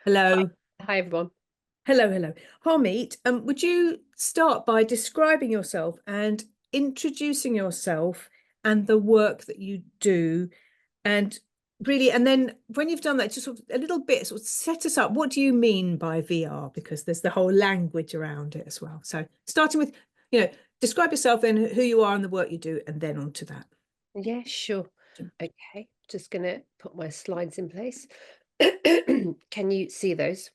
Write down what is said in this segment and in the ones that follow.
Hi, Hello. hi everyone. Hello. Harmeet, would you start by describing yourself and introducing yourself and the work that you do? And really, and then when you've done that, just sort of a little bit, sort of set us up. What do you mean by VR? Because there's the whole language around it as well. So starting with, describe yourself, then who you are and the work you do, and then on to that. Yeah, sure. Okay, just gonna put my slides in place. Can you see those?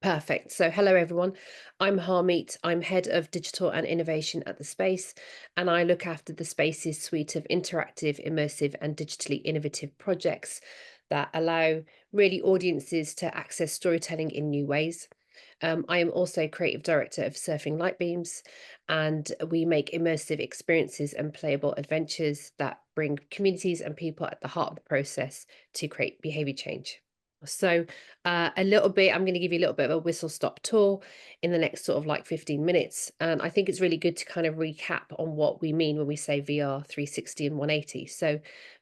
Perfect. So hello everyone. I'm Harmeet. I'm head of digital and innovation at the Space, and I look after the Space's suite of interactive, immersive, and digitally innovative projects that allow really audiences to access storytelling in new ways. I am also creative director of Surfing Light Beams, and we make immersive experiences and playable adventures that bring communities and people at the heart of the process to create behavior change. So, a little bit, I'm going to give you a little bit of a whistle stop tour in the next sort of like 15 minutes. And I think it's really good to kind of recap on what we mean when we say VR 360 and 180. So,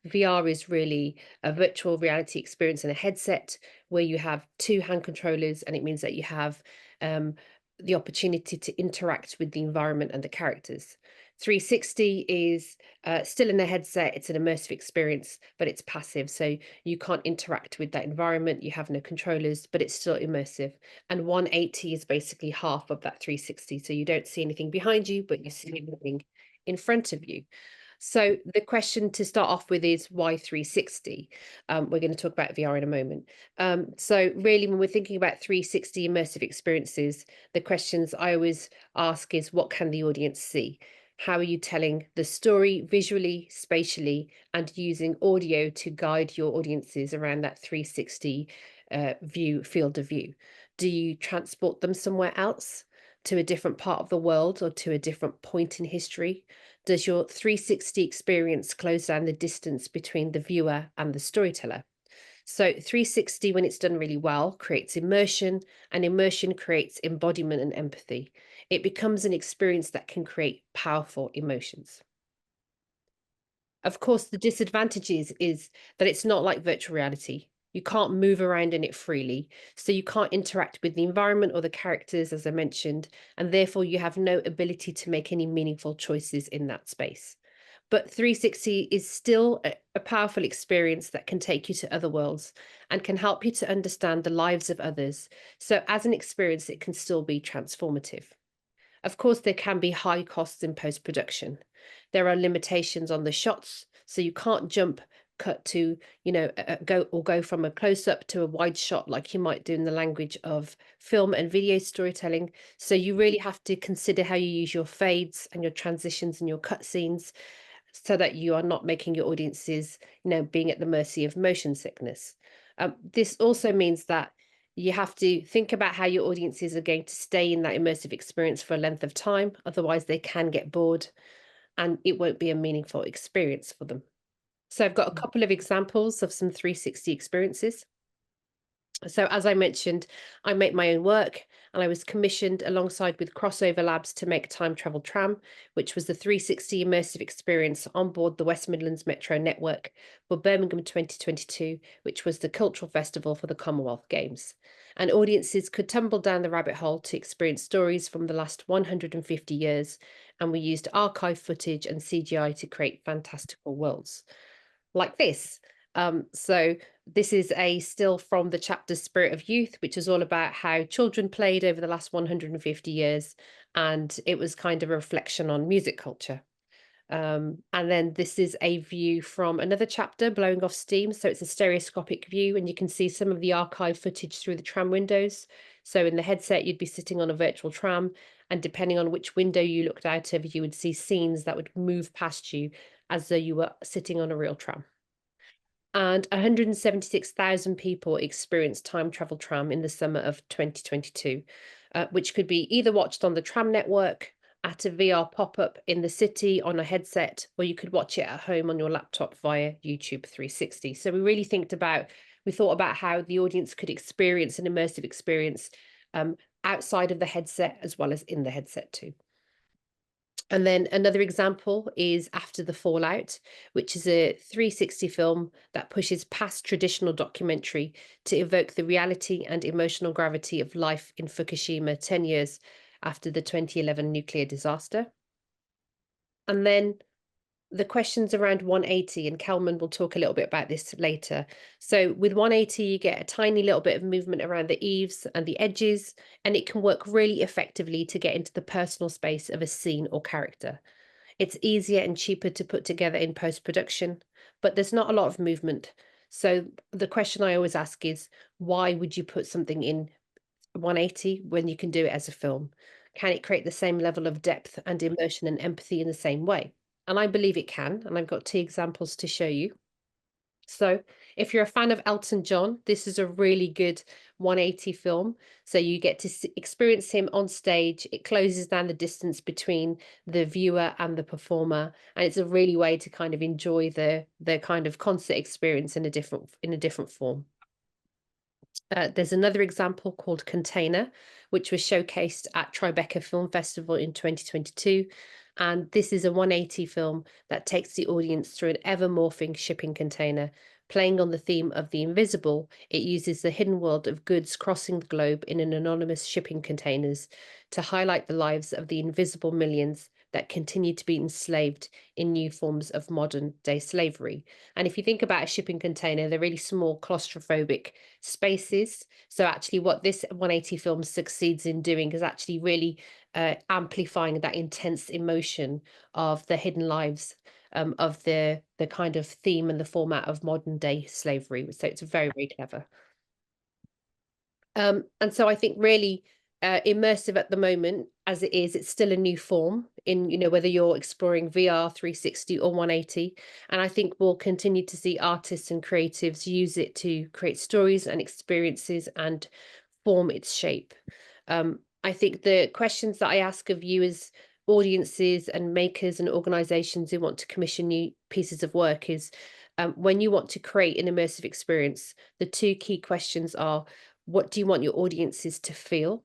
VR is really a virtual reality experience in a headset where you have two hand controllers, and it means that you have um, the opportunity to interact with the environment and the characters. 360 is still in the headset. It's an immersive experience, but it's passive. So you can't interact with that environment. You have no controllers, but it's still immersive. And 180 is basically half of that 360. So you don't see anything behind you, but you see everything in front of you. So the question to start off with is why 360? We're going to talk about VR in a moment. So really, when we're thinking about 360 immersive experiences, the questions I always ask is, what can the audience see? How are you telling the story visually, spatially, and using audio to guide your audiences around that 360 field of view? Do you transport them somewhere else, to a different part of the world or to a different point in history? Does your 360 experience close down the distance between the viewer and the storyteller? So 360, when it's done really well, creates immersion, and immersion creates embodiment and empathy. It becomes an experience that can create powerful emotions. Of course, the disadvantages is that it's not like virtual reality. You can't move around in it freely, so you can't interact with the environment or the characters, as I mentioned, and therefore you have no ability to make any meaningful choices in that space. But 360 is still a powerful experience that can take you to other worlds and can help you to understand the lives of others. So, as an experience, it can still be transformative. Of course, there can be high costs in post production. There are limitations on the shots, so you can't cut to, go from a close up to a wide shot like you might do in the language of film and video storytelling. So you really have to consider how you use your fades and your transitions and your cut scenes so that you are not making your audiences, being at the mercy of motion sickness. This also means that you have to think about how your audiences are going to stay in that immersive experience for a length of time. Otherwise, they can get bored and it won't be a meaningful experience for them. So, I've got a couple of examples of some 360 experiences. So, as I mentioned, I make my own work, and I was commissioned alongside with Crossover Labs to make Time Travel Tram, which was the 360 immersive experience on board the West Midlands Metro network for Birmingham 2022, which was the cultural festival for the Commonwealth Games. And audiences could tumble down the rabbit hole to experience stories from the last 150 years, and we used archive footage and CGI to create fantastical worlds like this. So this is a still from the chapter Spirit of Youth, which is all about how children played over the last 150 years. And it was kind of a reflection on music culture. And then this is a view from another chapter, Blowing Off Steam. So it's a stereoscopic view, and you can see some of the archive footage through the tram windows. So in the headset, you'd be sitting on a virtual tram, and depending on which window you looked out of, you would see scenes that would move past you as though you were sitting on a real tram. And 176,000 people experienced Time Travel Tram in the summer of 2022, which could be either watched on the tram network, at a VR pop up in the city on a headset, or you could watch it at home on your laptop via YouTube 360. So we thought about how the audience could experience an immersive experience outside of the headset as well as in the headset too. And then another example is After the Fallout, which is a 360 film that pushes past traditional documentary to evoke the reality and emotional gravity of life in Fukushima 10 years after the 2011 nuclear disaster. And then the questions around 180, and Kelman will talk a little bit about this later. So with 180, you get a tiny little bit of movement around the eaves and the edges, and it can work really effectively to get into the personal space of a scene or character. It's easier and cheaper to put together in post-production, but there's not a lot of movement. So the question I always ask is, why would you put something in 180 when you can do it as a film? Can it create the same level of depth and immersion and empathy in the same way? And I believe it can, and I've got two examples to show you. So, if you're a fan of Elton John, this is a really good 180 film. So you get to experience him on stage. It closes down the distance between the viewer and the performer, and it's a really way to kind of enjoy the kind of concert experience in a different form. There's another example called Container, which was showcased at Tribeca Film Festival in 2022. And this is a 180 film that takes the audience through an ever morphing shipping container. Playing on the theme of the invisible, it uses the hidden world of goods crossing the globe in an anonymous shipping containers to highlight the lives of the invisible millions that continue to be enslaved in new forms of modern day slavery. And if you think about a shipping container, they're really small, claustrophobic spaces. So actually what this 180 film succeeds in doing is actually really amplifying that intense emotion of the hidden lives of the kind of theme and the format of modern day slavery. So it's very, very clever. And so I think really immersive at the moment, as it is, it's still a new form in, whether you're exploring VR, 360 or 180. And I think we'll continue to see artists and creatives use it to create stories and experiences and form its shape. I think the questions that I ask of you as audiences and makers and organizations who want to commission new pieces of work is, when you want to create an immersive experience, the two key questions are, what do you want your audiences to feel?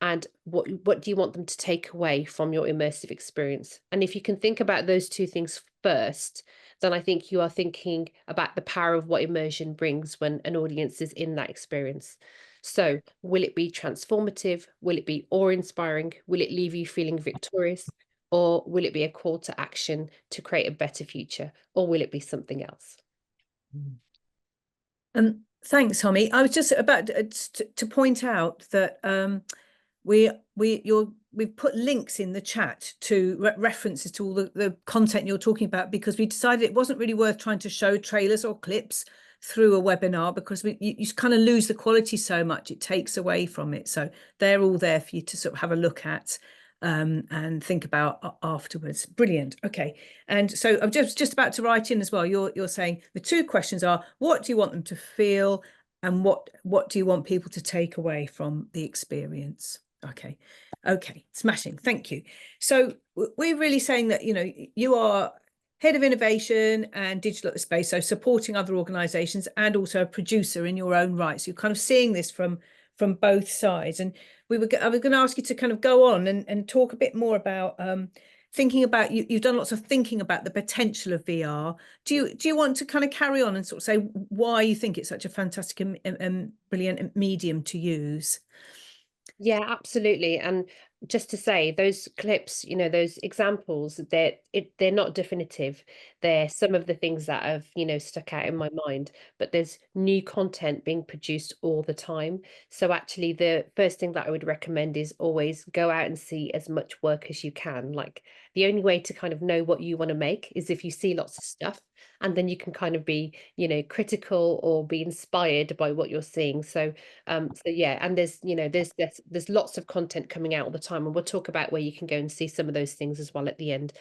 And what do you want them to take away from your immersive experience? And if you can think about those two things first, then I think you are thinking about the power of what immersion brings when an audience is in that experience. So, will it be transformative? Will it be awe-inspiring? Will it leave you feeling victorious? Or will it be a call to action to create a better future? Or will it be something else? Thanks, Tommy. I was just about to point out that we've put links in the chat to references to all the content you're talking about, because we decided it wasn't really worth trying to show trailers or clips through a webinar, because you kind of lose the quality so much, it takes away from it. So they're all there for you to sort of have a look at and think about afterwards. Brilliant. Okay. And so I'm just about to write in as well. You're saying the two questions are, what do you want them to feel, and what do you want people to take away from the experience? Okay. Smashing. Thank you. So we're really saying that, you are head of innovation and digital at the space, so supporting other organizations and also a producer in your own right. So you're kind of seeing this from both sides. And I was going to ask you to kind of go on and talk a bit more about thinking about, you've done lots of thinking about the potential of VR. Do you want to kind of carry on and sort of say why you think it's such a fantastic and brilliant medium to use? Yeah, absolutely. And just to say, those clips, those examples, they're not definitive. They're some of the things that have, stuck out in my mind, but there's new content being produced all the time. So actually, the first thing that I would recommend is always go out and see as much work as you can. Like, the only way to kind of know what you want to make is if you see lots of stuff, and then you can kind of be, critical or be inspired by what you're seeing. So yeah, and there's lots of content coming out all the time, and we'll talk about where you can go and see some of those things as well at the end.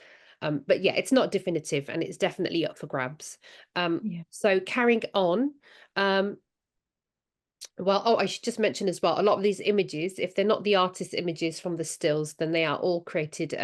But yeah, it's not definitive, and it's definitely up for grabs. Yeah. So carrying on, well, oh, I should just mention as well, a lot of these images, if they're not the artist images from the stills, then they are all created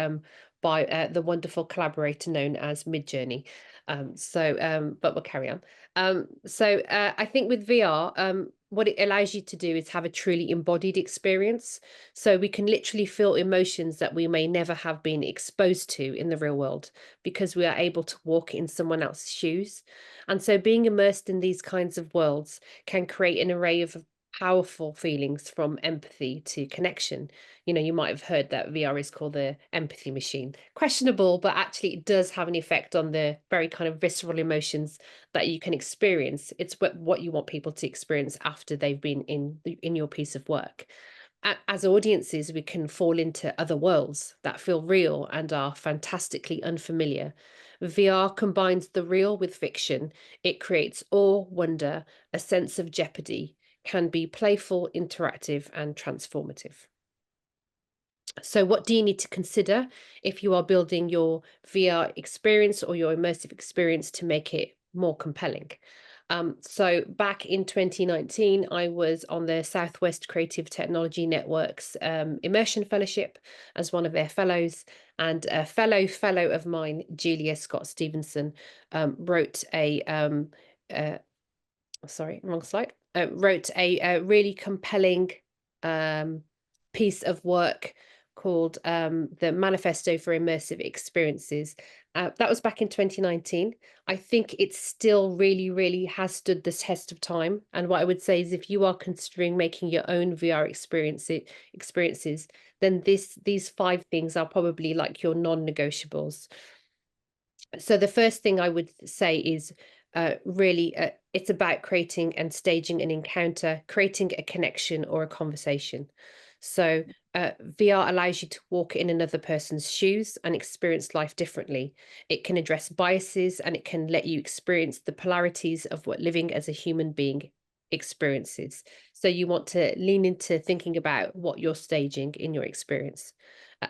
by the wonderful collaborator known as Midjourney. But we'll carry on. I think with VR, what it allows you to do is have a truly embodied experience. So we can literally feel emotions that we may never have been exposed to in the real world because we are able to walk in someone else's shoes. And so being immersed in these kinds of worlds can create an array of powerful feelings, from empathy to connection. You might have heard that VR is called the empathy machine. Questionable, but actually it does have an effect on the very kind of visceral emotions that you can experience. It's what you want people to experience after they've been in your piece of work. As audiences, we can fall into other worlds that feel real and are fantastically unfamiliar. VR combines the real with fiction. It creates awe, wonder, a sense of jeopardy, can be playful, interactive, and transformative. So what do you need to consider if you are building your VR experience or your immersive experience to make it more compelling? So back in 2019, I was on the Southwest Creative Technology Network's Immersion Fellowship as one of their fellows, and a fellow of mine, Julia Scott Stevenson, wrote uh, sorry, wrong slide, wrote a really compelling um, piece of work called the Manifesto for Immersive Experiences. That was back in 2019. I think it still really, really has stood the test of time. And what I would say is, if you are considering making your own VR experiences, then these 5 things are probably like your non-negotiables. So the first thing I would say is really it's about creating and staging an encounter, creating a connection or a conversation. So VR allows you to walk in another person's shoes and experience life differently. It can address biases, and it can let you experience the polarities of what living as a human being experiences. So you want to lean into thinking about what you're staging in your experience.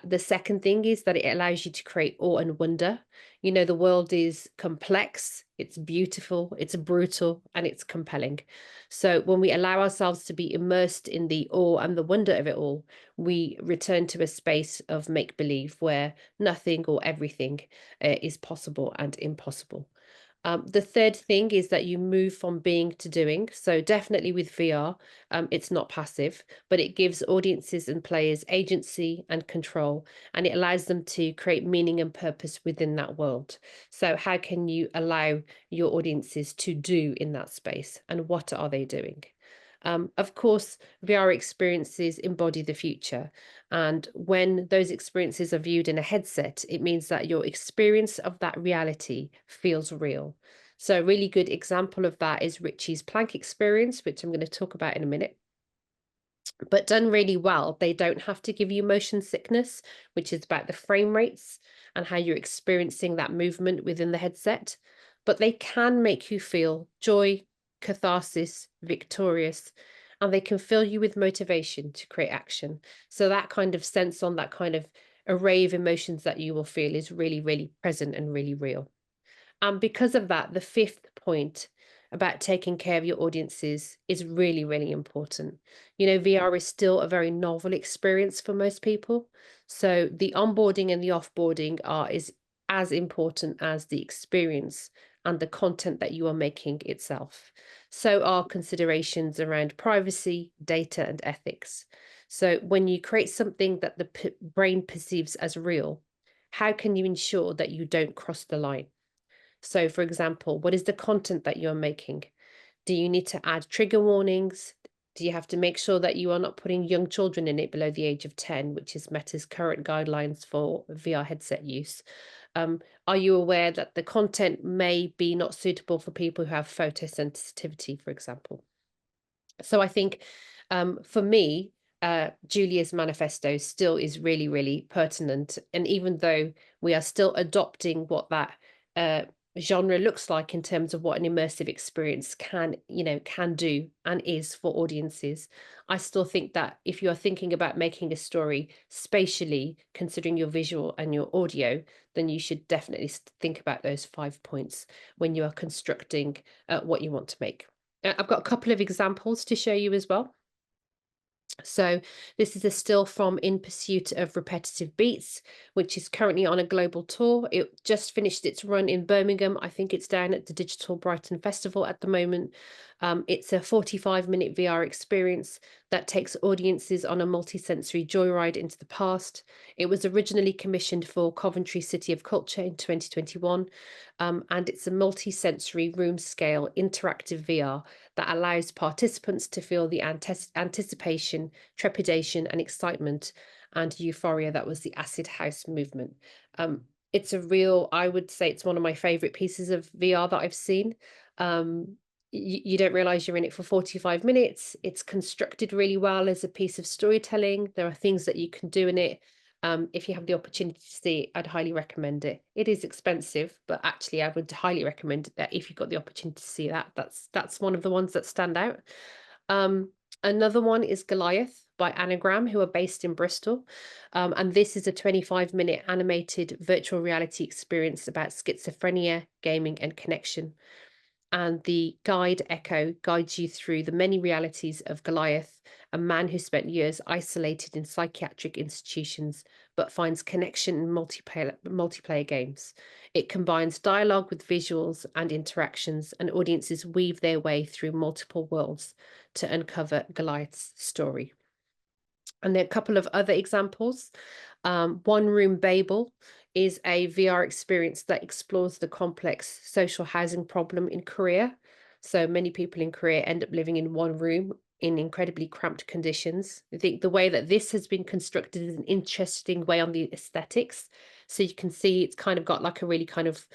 The second thing is that it allows you to create awe and wonder. The world is complex, it's beautiful, it's brutal, and it's compelling. So when we allow ourselves to be immersed in the awe and the wonder of it all, we return to a space of make believe where nothing or everything is possible and impossible. The third thing is that you move from being to doing. So definitely with VR, it's not passive, but it gives audiences and players agency and control, and it allows them to create meaning and purpose within that world. So how can you allow your audiences to do in that space, and what are they doing? Of course, VR experiences embody the future. And when those experiences are viewed in a headset, it means that your experience of that reality feels real. So a really good example of that is Richie's plank experience, which I'm going to talk about in a minute. But done really well, they don't have to give you motion sickness, which is about the frame rates and how you're experiencing that movement within the headset. But they can make you feel joy, catharsis, victorious, and they can fill you with motivation to create action. So that kind of sense on that kind of array of emotions that you will feel is really, really present and really real. And because of that, the fifth point about taking care of your audiences is really, really important. VR is still a very novel experience for most people. So the onboarding and the offboarding is as important as the experience and the content that you are making itself. So are considerations around privacy, data, and ethics. So when you create something that the brain perceives as real, how can you ensure that you don't cross the line? So, for example, what is the content that you're making? Do you need to add trigger warnings? Do you have to make sure that you are not putting young children in it below the age of 10, which is Meta's current guidelines for VR headset use? Are you aware that the content may be not suitable for people who have photosensitivity, for example? So I think for me, Julia's manifesto still is really, really pertinent. And even though we are still adopting what that uh, genre looks like in terms of what an immersive experience can do and is for audiences, I still think that if you are thinking about making a story spatially, considering your visual and your audio, then you should definitely think about those 5 points when you are constructing what you want to make. I've got a couple of examples to show you as well. So this is a still from In Pursuit of Repetitive Beats, which is currently on a global tour. It just finished its run in Birmingham. I think it's down at the Digital Brighton Festival at the moment. It's a 45-minute VR experience that takes audiences on a multi-sensory joyride into the past. It was originally commissioned for Coventry City of Culture in 2021, and it's a multi-sensory room scale interactive VR that allows participants to feel the anticipation, trepidation, and excitement and euphoria that was the acid house movement. It's a real, I would say it's one of my favorite pieces of VR that I've seen. You don't realize you're in it for 45 minutes. It's constructed really well as a piece of storytelling. There are things that you can do in it. If you have the opportunity to see it, I'd highly recommend it. It is expensive, but actually I would highly recommend that if you've got the opportunity to see that. That's one of the ones that stand out. Another one is Goliath by Anagram, who are based in Bristol. And this is a 25-minute animated virtual reality experience about schizophrenia, gaming, and connection. And the guide Echo guides you through the many realities of Goliath, a man who spent years isolated in psychiatric institutions but finds connection in multiplayer games. It combines dialogue with visuals and interactions, and audiences weave their way through multiple worlds to uncover Goliath's story. And there are a couple of other examples. One Room Babel is a VR experience that explores the complex social housing problem in Korea. So many people in Korea end up living in one room in incredibly cramped conditions. I think the way that this has been constructed is an interesting way on the aesthetics. So you can see it's kind of got like a really kind of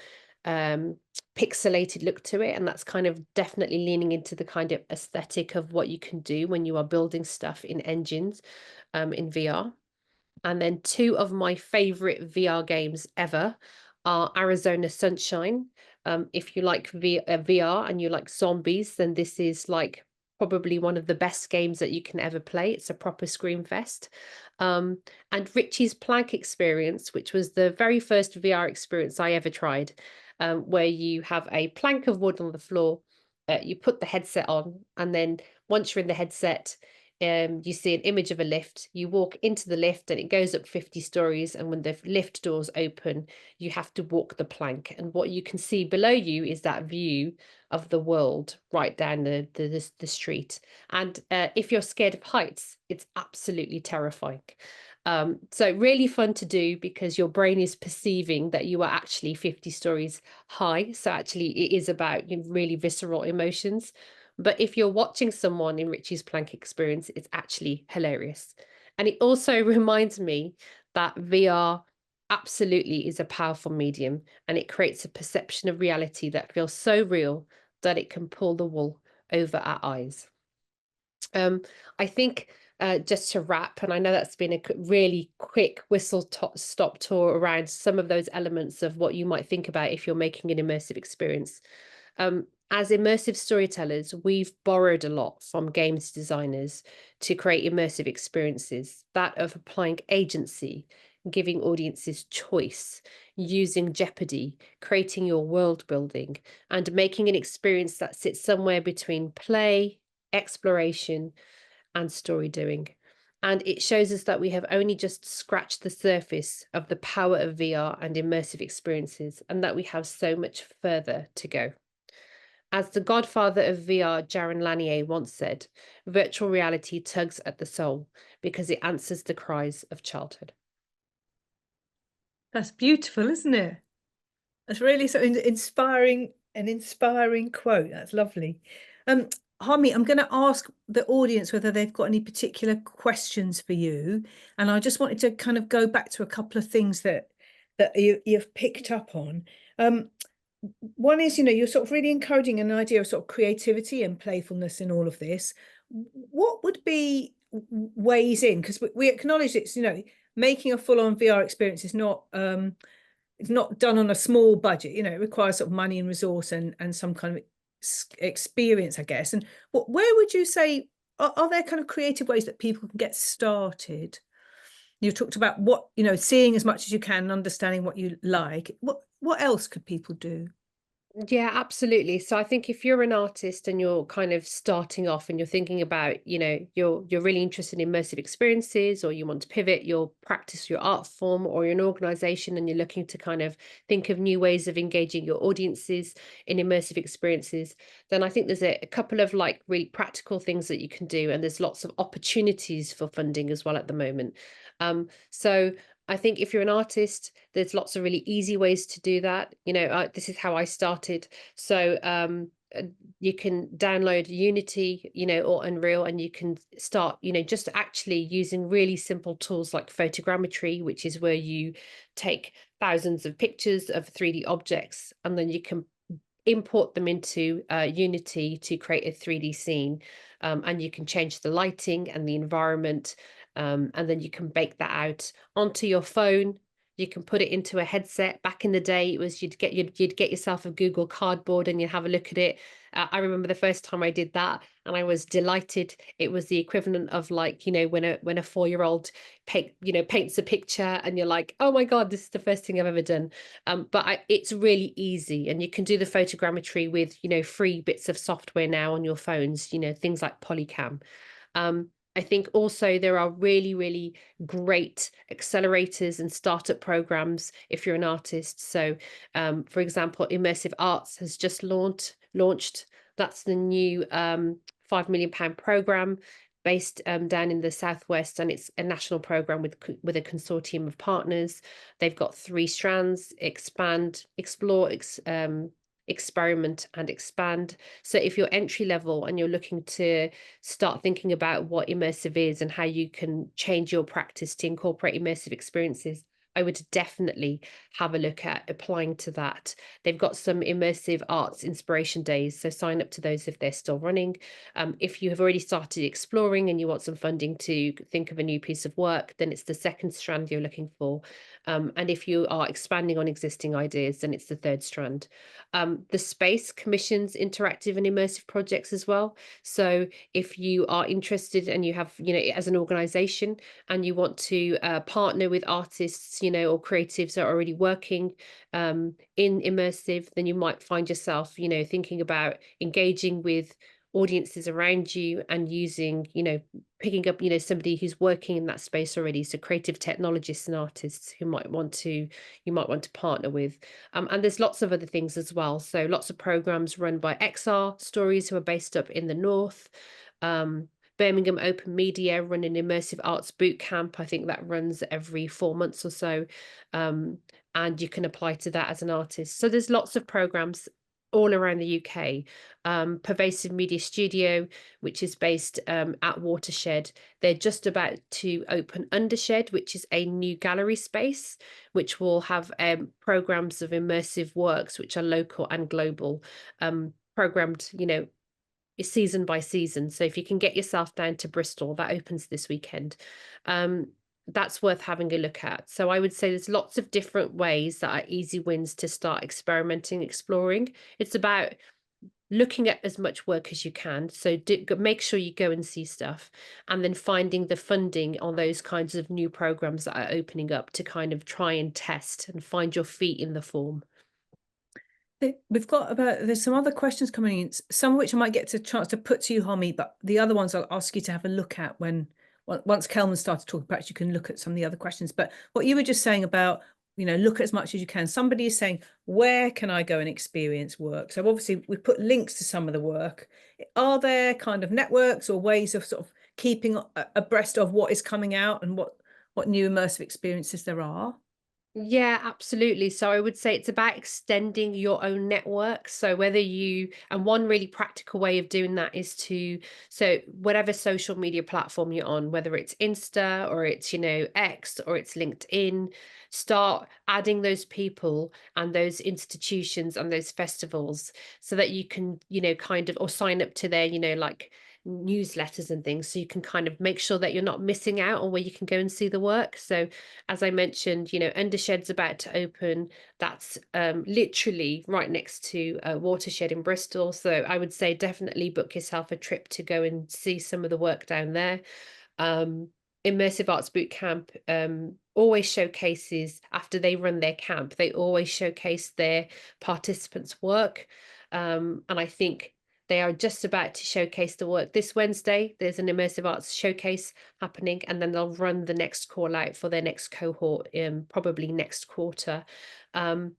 pixelated look to it, and that's kind of definitely leaning into the kind of aesthetic of what you can do when you are building stuff in engines in VR. And then two of my favorite VR games ever are Arizona Sunshine. If you like VR and you like zombies, then this is like probably one of the best games that you can ever play. It's a proper scream fest. And Richie's Plank experience, which was the very first VR experience I ever tried, where you have a plank of wood on the floor, you put the headset on, and then once you're in the headset, you see an image of a lift. You walk into the lift and it goes up 50 stories. And when the lift doors open, you have to walk the plank. And what you can see below you is that view of the world right down the street. And if you're scared of heights, it's absolutely terrifying. So really fun to do because your brain is perceiving that you are actually 50 stories high. So actually it is about really visceral emotions. But if you're watching someone in Richie's Plank experience, it's actually hilarious. And it also reminds me that VR absolutely is a powerful medium, and it creates a perception of reality that feels so real that it can pull the wool over our eyes. I think just to wrap, and I know that's been a really quick whistle-stop tour around some of those elements of what you might think about if you're making an immersive experience. As immersive storytellers, we've borrowed a lot from games designers to create immersive experiences, that of applying agency, giving audiences choice, using jeopardy, creating your world building, and making an experience that sits somewhere between play, exploration, and story doing. And it shows us that we have only just scratched the surface of the power of VR and immersive experiences, and that we have so much further to go. As the godfather of VR, Jaron Lanier, once said, virtual reality tugs at the soul because it answers the cries of childhood. That's beautiful, isn't it? That's really so inspiring, an inspiring quote. That's lovely. Harmeet, I'm going to ask the audience whether they've got any particular questions for you. And I just wanted to kind of go back to a couple of things that you've picked up on. One is, you're sort of really encouraging an idea of sort of creativity and playfulness in all of this. What would be ways in? Because we acknowledge it's, making a full-on VR experience is not it's not done on a small budget. It requires sort of money and resource and some kind of experience, I guess. And where would you say are there kind of creative ways that people can get started? You talked about what, seeing as much as you can and understanding what you like. What else could people do? Yeah, absolutely. So I think if you're an artist and you're kind of starting off and you're thinking about, you're really interested in immersive experiences, or you want to pivot your practice, your art form, or you're an organization and you're looking to kind of think of new ways of engaging your audiences in immersive experiences, then I think there's a couple of like really practical things that you can do. And there's lots of opportunities for funding as well at the moment. So I think if you're an artist, there's lots of really easy ways to do that. This is how I started. So you can download Unity, or Unreal, and you can start, just actually using really simple tools like photogrammetry, which is where you take thousands of pictures of 3D objects, and then you can import them into Unity to create a 3D scene. And you can change the lighting and the environment. And then you can bake that out onto your phone. You can put it into a headset. Back in the day, it was you'd get yourself a Google Cardboard and you'd have a look at it. I remember the first time I did that, and I was delighted. It was the equivalent of like, when a 4-year-old paints a picture, and you're like, oh my God, this is the first thing I've ever done. It's really easy, and you can do the photogrammetry with, free bits of software now on your phones, things like Polycam. I think also there are really, really great accelerators and startup programs if you're an artist. So, for example, Immersive Arts has just launched. That's the new £5 million program based down in the southwest, and it's a national program with a consortium of partners. They've got 3 strands: expand, explore, experiment, and expand. So if you're entry level and you're looking to start thinking about what immersive is and how you can change your practice to incorporate immersive experiences, I would definitely have a look at applying to that. They've got some immersive arts inspiration days, so sign up to those if they're still running. If you have already started exploring and you want some funding to think of a new piece of work, then it's the second strand you're looking for. And if you are expanding on existing ideas, then it's the third strand. The space commissions interactive and immersive projects as well. So if you are interested and you have, as an organization, and you want to partner with artists, or creatives that are already working in immersive, then you might find yourself, thinking about engaging with audiences around you and using, picking up, somebody who's working in that space already. So creative technologists and artists who you might want to partner with. And there's lots of other things as well. So lots of programs run by XR Stories, who are based up in the north. Birmingham Open Media run an immersive arts boot camp. I think that runs every 4 months or so. And you can apply to that as an artist. So there's lots of programs all around the UK. Pervasive Media Studio, which is based at Watershed. They're just about to open Undershed, which is a new gallery space, which will have programs of immersive works, which are local and global, programmed, season by season. So if you can get yourself down to Bristol, that opens this weekend. That's worth having a look at. So I would say there's lots of different ways that are easy wins to start experimenting, exploring. It's about looking at as much work as you can. So make sure you go and see stuff, and then finding the funding on those kinds of new programs that are opening up to kind of try and test and find your feet in the form. There's some other questions coming in, some of which I might get a chance to put to you, Harmeet, but the other ones I'll ask you to have a look at once Kelman started talking. Perhaps you can look at some of the other questions. But what you were just saying about, look at as much as you can. Somebody is saying, where can I go and experience work? So obviously we've put links to some of the work. Are there kind of networks or ways of sort of keeping abreast of what is coming out and what new immersive experiences there are? Yeah, absolutely. So I would say it's about extending your own network. So and one really practical way of doing that is so whatever social media platform you're on, whether it's Insta or it's, X or it's LinkedIn, start adding those people and those institutions and those festivals so that you can, kind of, or sign up to their, like newsletters and things, so you can kind of make sure that you're not missing out on where you can go and see the work. So as I mentioned, Undershed's about to open. That's literally right next to Watershed in Bristol. So I would say definitely book yourself a trip to go and see some of the work down there. Immersive Arts Bootcamp always showcases, after they run their camp, they always showcase their participants' work. And I think they are just about to showcase the work this Wednesday. There's an Immersive Arts showcase happening, and then they'll run the next call out for their next cohort in probably next quarter.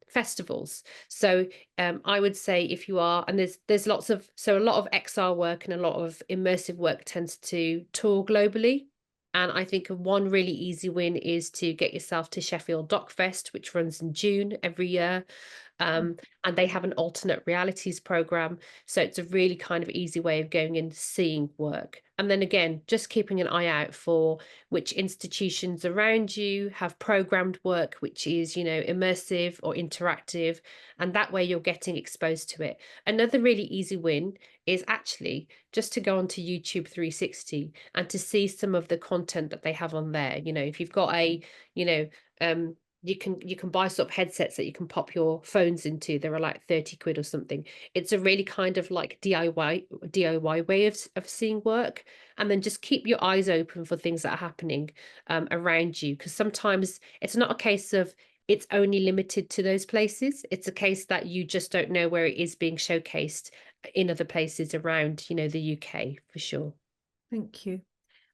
Festivals. So I would say if you are, and there's lots of, so a lot of XR work and a lot of immersive work tends to tour globally. And I think one really easy win is to get yourself to Sheffield Doc Fest, which runs in June every year. Um, and they have an alternate realities program. So it's a really kind of easy way of going and seeing work. And then again, just keeping an eye out for which institutions around you have programmed work, which is, immersive or interactive. And that way you're getting exposed to it. Another really easy win is actually just to go onto YouTube 360 and to see some of the content that they have on there. If you've got um, you can buy sort of headsets that you can pop your phones into. There are like 30 quid or something. It's a really kind of like DIY way of seeing work. And then just keep your eyes open for things that are happening around you. Because sometimes it's not a case of it's only limited to those places. It's a case that you just don't know where it is being showcased in other places around, the UK for sure. Thank you.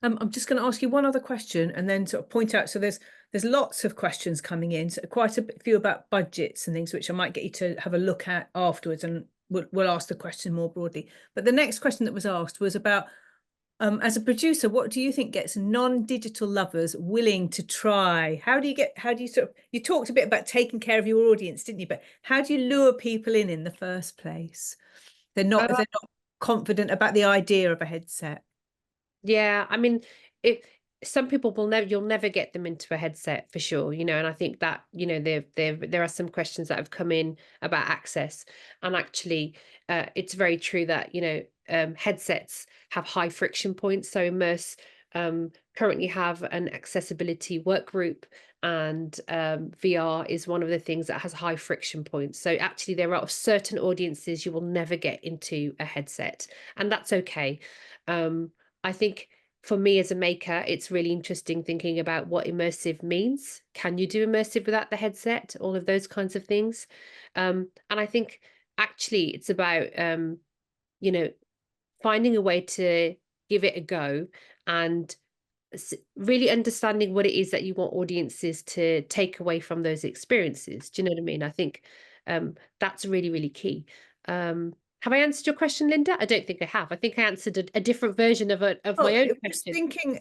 I'm just going to ask you one other question and then sort of point out. So there's lots of questions coming in, so quite a few about budgets and things, which I might get you to have a look at afterwards, and we'll ask the question more broadly. But the next question that was asked was about, as a producer, what do you think gets non-digital lovers willing to try? How do you sort of, you talked a bit about taking care of your audience, didn't you? But how do you lure people in the first place? If they're not confident about the idea of a headset. Yeah, I mean, it some people you'll never get them into a headset for sure, and I think that, there are some questions that have come in about access. And actually, it's very true that, headsets have high friction points. So Immerse currently have an accessibility work group, and VR is one of the things that has high friction points. So actually, there are certain audiences you will never get into a headset, and that's okay. I think for me as a maker, it's really interesting thinking about what immersive means. Can you do immersive without the headset? All of those kinds of things. And I think actually it's about, you know, finding a way to give it a go and really understanding what it is that you want audiences to take away from those experiences. Do you know what I mean? I think that's really, really key. Have I answered your question, Linda? I don't think I have. I think I answered a different version of Well, my own just question. thinking,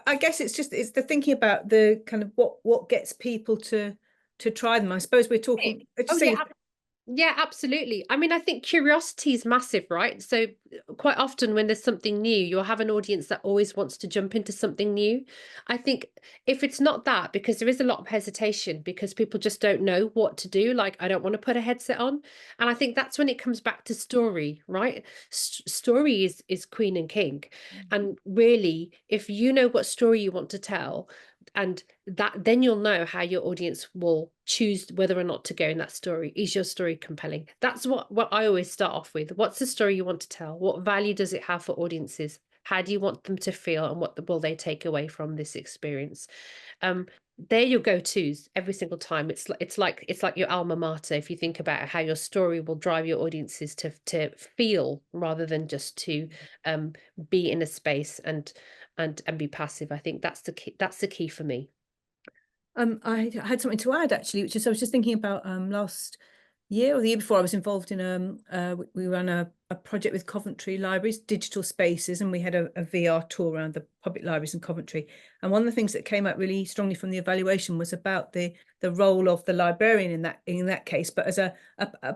I guess it's the thinking about the kind of what gets people to try them. I suppose we're talking, Oh just yeah, saying, yeah, absolutely. I mean, I think curiosity is massive, right? So quite often when there's something new, you'll have an audience that always wants to jump into something new. I think if it's not that, because there is a lot of hesitation because people just don't know what to do. Like, I don't want to put a headset on. And I think that's when it comes back to story, right? Story is queen and king. And really, if you know what story you want to tell, and that then you'll know how your audience will choose whether or not to go in that story. Is your story compelling? That's what I always start off with. What's the story you want to tell? What value does it have for audiences? How do you want them to feel, and what will they take away from this experience? They're your go-tos every single time. It's like your alma mater. If you think about how your story will drive your audiences to feel rather than just to be in a space and be passive. I think that's the key. That's the key for me. I had something to add actually, which is I was just thinking about last year or the year before I was involved in we ran a project with Coventry Libraries, digital spaces, and we had a VR tour around the public libraries in Coventry. And one of the things that came out really strongly from the evaluation was about the role of the librarian in that case, but as a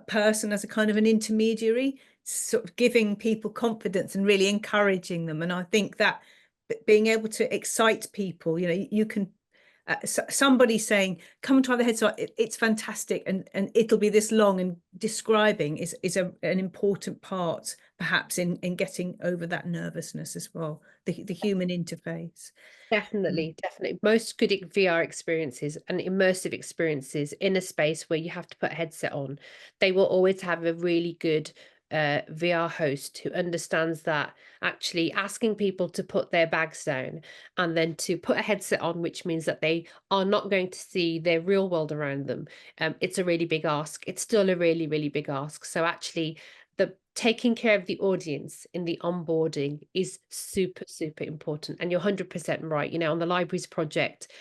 person, as a kind of an intermediary, sort of giving people confidence and really encouraging them. And I think that being able to excite people, you can somebody saying, come and try the headset, it's fantastic, and it'll be this long, and describing is an important part perhaps in getting over that nervousness as well, the human interface. Definitely, definitely. Most good VR experiences and immersive experiences in a space where you have to put a headset on, they will always have a really good VR host who understands that actually asking people to put their bags down and then to put a headset on, which means that they are not going to see their real world around them. It's a really big ask. It's still a really, really big ask. So actually, the taking care of the audience in the onboarding is super, super important. And you're 100% right. You know, on the libraries project,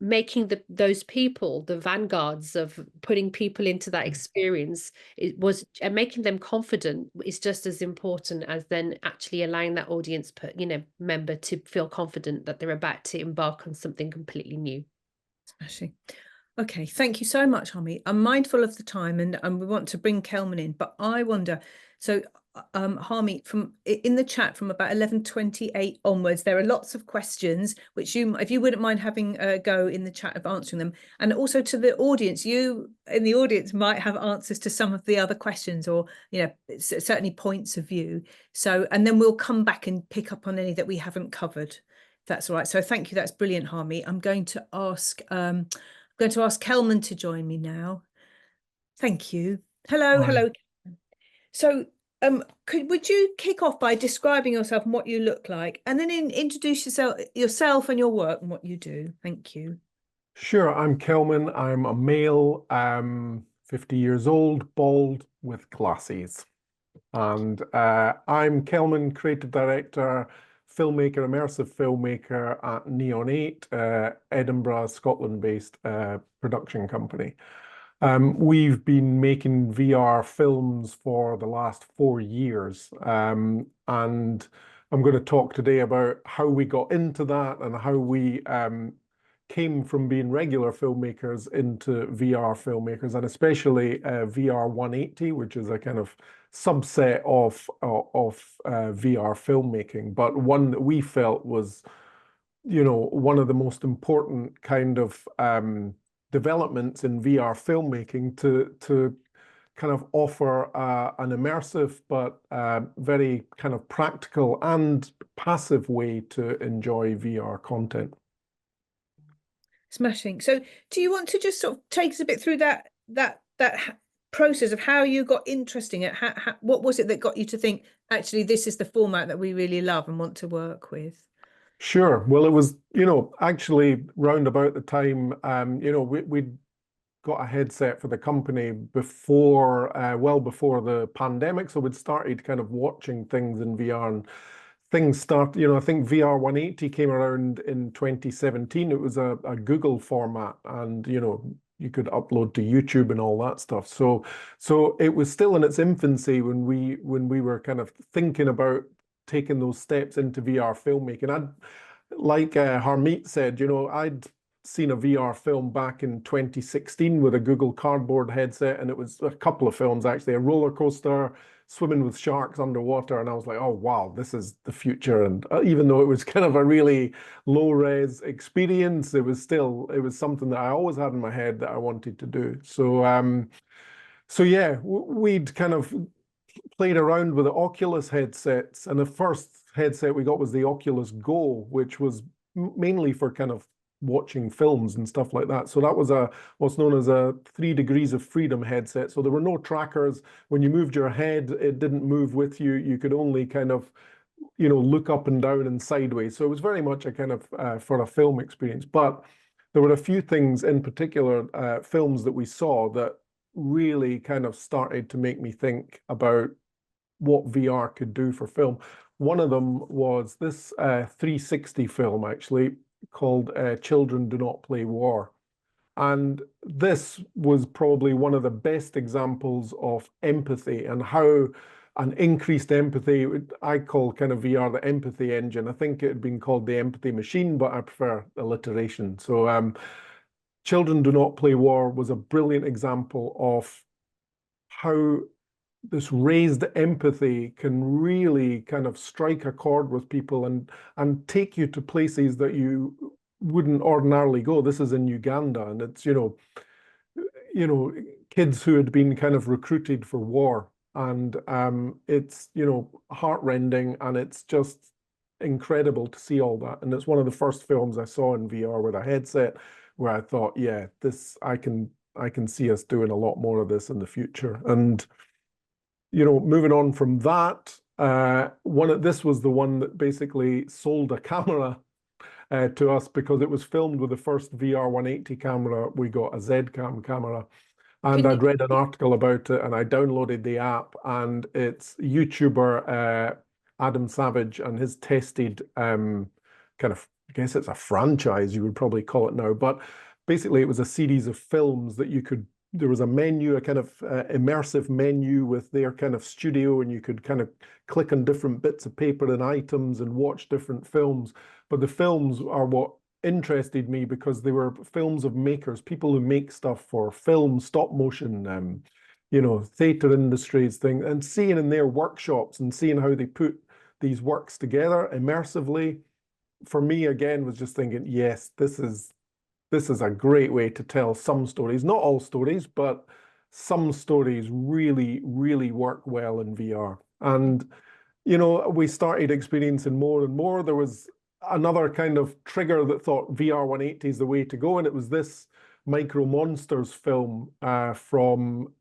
making those people the vanguards of putting people into that experience, it was, and making them confident is just as important as then actually allowing that audience member to feel confident that they're about to embark on something completely new. Smashing. Okay, thank you so much, Harmeet. I'm mindful of the time, and we want to bring Kelman in, but I wonder, so Harmeet, from in the chat from about 11:28 onwards, there are lots of questions which you, if you wouldn't mind having a go in the chat of answering them, and also to the audience, you in the audience might have answers to some of the other questions, or certainly points of view. So, and then we'll come back and pick up on any that we haven't covered. If that's all right. So thank you. That's brilliant, Harmeet. I'm going to ask Kelman to join me now. Thank you. Hello, hello. So, would you kick off by describing yourself and what you look like, and then introduce yourself and your work and what you do? Thank you. Sure, I'm Kelman. I'm a male, 50 years old, bald, with glasses. And I'm Kelman, Creative Director, filmmaker, immersive filmmaker at Neon 8, Edinburgh, Scotland-based production company. We've been making VR films for the last 4 years, and I'm going to talk today about how we got into that and how we came from being regular filmmakers into VR filmmakers, and especially VR 180, which is a kind of subset of VR filmmaking, but one that we felt was, one of the most important kind of developments in VR filmmaking to kind of offer an immersive but very kind of practical and passive way to enjoy VR content. Smashing. So do you want to just sort of take us a bit through that process of how you got interested in it? What was it that got you to think, actually, this is the format that we really love and want to work with? Sure. Well, it was, actually round about the time, we'd got a headset for the company before, well before the pandemic. So we'd started kind of watching things in VR, and things start, I think VR 180 came around in 2017. It was a Google format, and, you could upload to YouTube and all that stuff. So it was still in its infancy when we were kind of thinking about taking those steps into VR filmmaking. Like Harmeet said, I'd seen a VR film back in 2016 with a Google Cardboard headset, and it was a couple of films actually, a roller coaster, swimming with sharks underwater, and I was like, oh wow, this is the future. And even though it was kind of a really low-res experience, it was something that I always had in my head that I wanted to do. So yeah, we'd kind of played around with the Oculus headsets, and the first headset we got was the Oculus Go, which was mainly for kind of watching films and stuff like that. So that was what's known as a 3 degrees of freedom headset. So there were no trackers. When you moved your head, it didn't move with you. You could only kind of, look up and down and sideways. So it was very much a kind of for a film experience. But there were a few things in particular, films that we saw that really kind of started to make me think about what VR could do for film. One of them was this 360 film, actually, called Children Do Not Play War. And this was probably one of the best examples of empathy and how an increased empathy, I call kind of VR the empathy engine. I think it had been called the empathy machine, but I prefer alliteration. So Children Do Not Play War was a brilliant example of how this raised empathy can really kind of strike a chord with people and take you to places that you wouldn't ordinarily go. This is in Uganda, and it's kids who had been kind of recruited for war, and it's heartrending, and it's just incredible to see all that. And it's one of the first films I saw in VR with a headset where I thought, yeah, this I can see us doing a lot more of this in the future. And moving on from that, this was the one that basically sold a camera to us because it was filmed with the first VR 180 camera. We got a Z-Cam camera. And Can I'd you, read an article about it and I downloaded the app, and it's YouTuber Adam Savage and his tested kind of, I guess it's a franchise, you would probably call it now, but basically it was a series of films that there was a menu, a kind of immersive menu with their kind of studio, and you could kind of click on different bits of paper and items and watch different films. But the films are what interested me because they were films of makers, people who make stuff for film, stop motion, theater industries thing, and seeing in their workshops and seeing how they put these works together immersively, for me again was just thinking, yes, this is a great way to tell some stories, not all stories, but some stories really, really work well in VR. And we started experiencing more and more. There was another kind of trigger that thought VR 180 is the way to go, and it was this Micro Monsters film from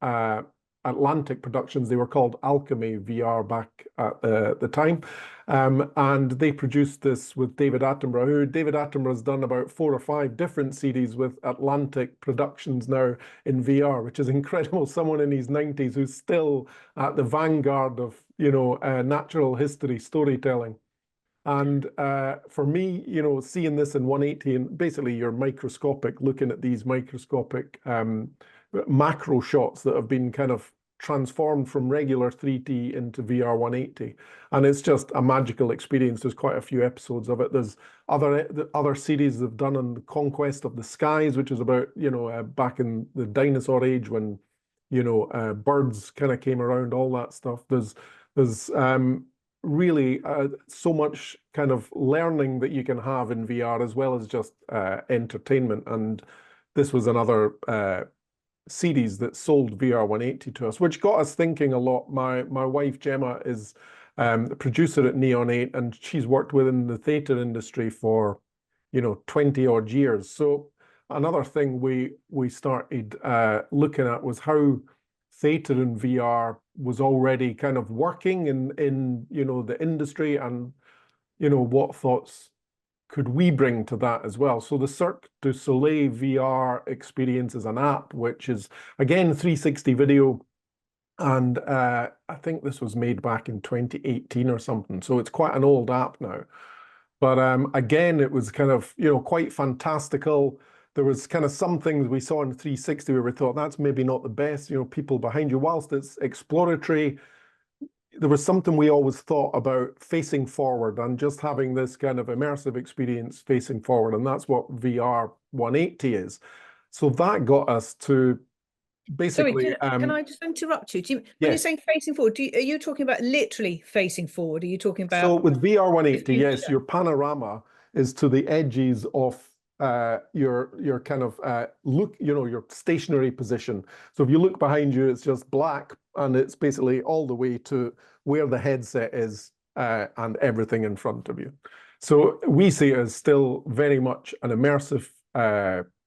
Atlantic Productions. They were called Alchemy VR back at the time. And they produced this with David Attenborough, who David Attenborough has done about 4 or 5 different series with Atlantic Productions now in VR, which is incredible. Someone in his 90s who's still at the vanguard of, natural history storytelling. And for me, seeing this in 180, and basically you're microscopic, looking at these microscopic macro shots that have been kind of transformed from regular 3D into VR 180. And it's just a magical experience. There's quite a few episodes of it. There's other series they've done on the Conquest of the Skies, which is about, back in the dinosaur age when, birds kind of came around, all that stuff. There's really so much kind of learning that you can have in VR as well as just entertainment. And this was another series that sold VR 180 to us, which got us thinking a lot. My wife Gemma is the producer at Neon 8, and she's worked within the theatre industry for 20 odd years. So another thing we started looking at was how theatre in VR was already kind of working in the industry, and what thoughts could we bring to that as well? So the Cirque du Soleil VR experience is an app, which is, again, 360 video. And I think this was made back in 2018 or something. So it's quite an old app now. But again, it was kind of, quite fantastical. There was kind of some things we saw in 360 where we thought that's maybe not the best, people behind you. Whilst it's exploratory, there was something we always thought about facing forward and just having this kind of immersive experience facing forward. And that's what VR 180 is. So that got us to basically... Sorry, can I just interrupt you? When yes. you're saying facing forward, are you talking about literally facing forward? Are you talking about... So with VR 180, yes, your panorama is to the edges of your kind of your stationary position. So if you look behind you, it's just black, and it's basically all the way to where the headset is and everything in front of you. So we see it as still very much an immersive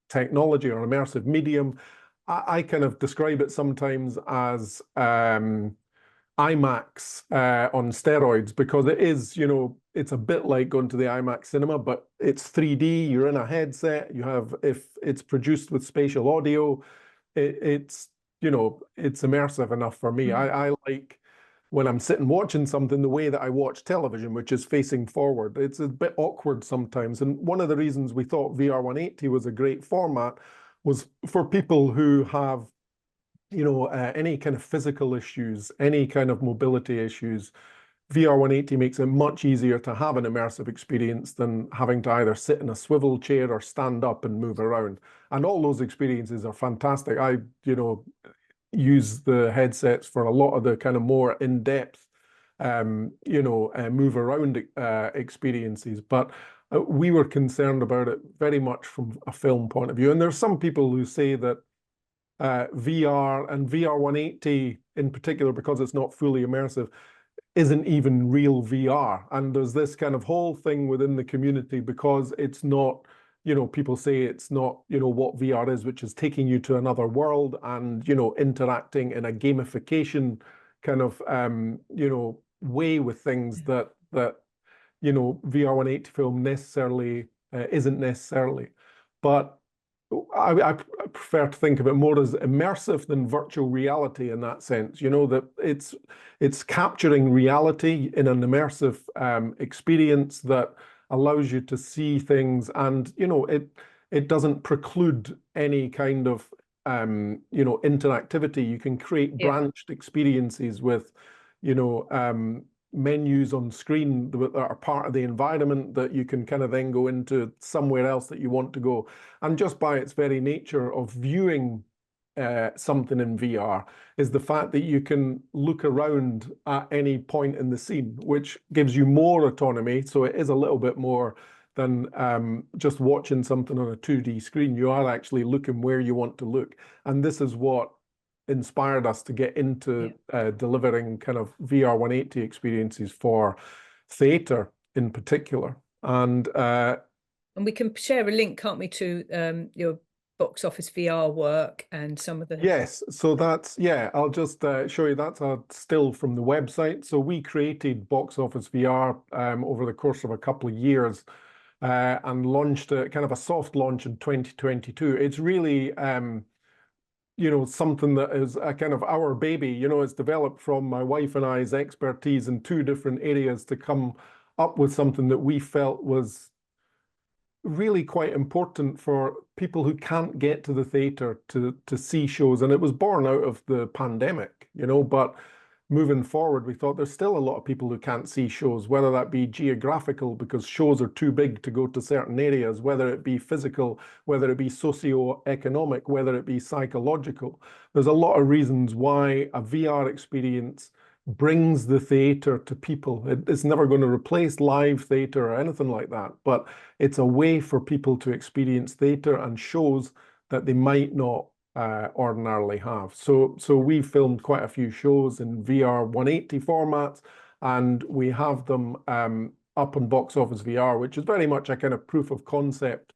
technology or an immersive medium. I kind of describe it sometimes as IMAX on steroids, because it is, it's a bit like going to the IMAX cinema, but it's 3D, you're in a headset, if it's produced with spatial audio, it's immersive enough for me. I like when I'm sitting watching something the way that I watch television, which is facing forward. It's a bit awkward sometimes. And one of the reasons we thought VR 180 was a great format was for people who have any kind of physical issues, any kind of mobility issues. VR 180 makes it much easier to have an immersive experience than having to either sit in a swivel chair or stand up and move around. And all those experiences are fantastic. I, use the headsets for a lot of the kind of more in-depth, move around experiences. But we were concerned about it very much from a film point of view. And there's some people who say that VR and VR 180 in particular, because it's not fully immersive, isn't even real VR. And there's this kind of whole thing within the community because it's not, people say it's not, what VR is, which is taking you to another world and, interacting in a gamification kind of way with things that VR 180 film necessarily isn't necessarily. But I prefer to think of it more as immersive than virtual reality in that sense. That it's capturing reality in an immersive experience that allows you to see things, and it doesn't preclude any kind of interactivity. You can create branched experiences with menus on screen that are part of the environment that you can kind of then go into somewhere else that you want to go. And just by its very nature of viewing something in VR is the fact that you can look around at any point in the scene, which gives you more autonomy. So it is a little bit more than just watching something on a 2D screen. You are actually looking where you want to look. And this is what inspired us to get into delivering kind of VR 180 experiences for theatre in particular. And we can share a link, can't we, to your box office VR work and some of the... Yes, so that's, I'll just show you. That's a still from the website. So we created Box Office VR over the course of a couple of years and launched a kind of a soft launch in 2022. It's really something that is a kind of our baby. It's developed from my wife and I's expertise in two different areas to come up with something that we felt was really quite important for people who can't get to the theatre to see shows. And it was born out of the pandemic, but moving forward, we thought there's still a lot of people who can't see shows, whether that be geographical, because shows are too big to go to certain areas, whether it be physical, whether it be socio-economic, whether it be psychological. There's a lot of reasons why a VR experience brings the theatre to people. It's never going to replace live theatre or anything like that, but it's a way for people to experience theatre and shows that they might not ordinarily have. So we filmed quite a few shows in VR 180 formats, and we have them up on Box Office VR, which is very much a kind of proof of concept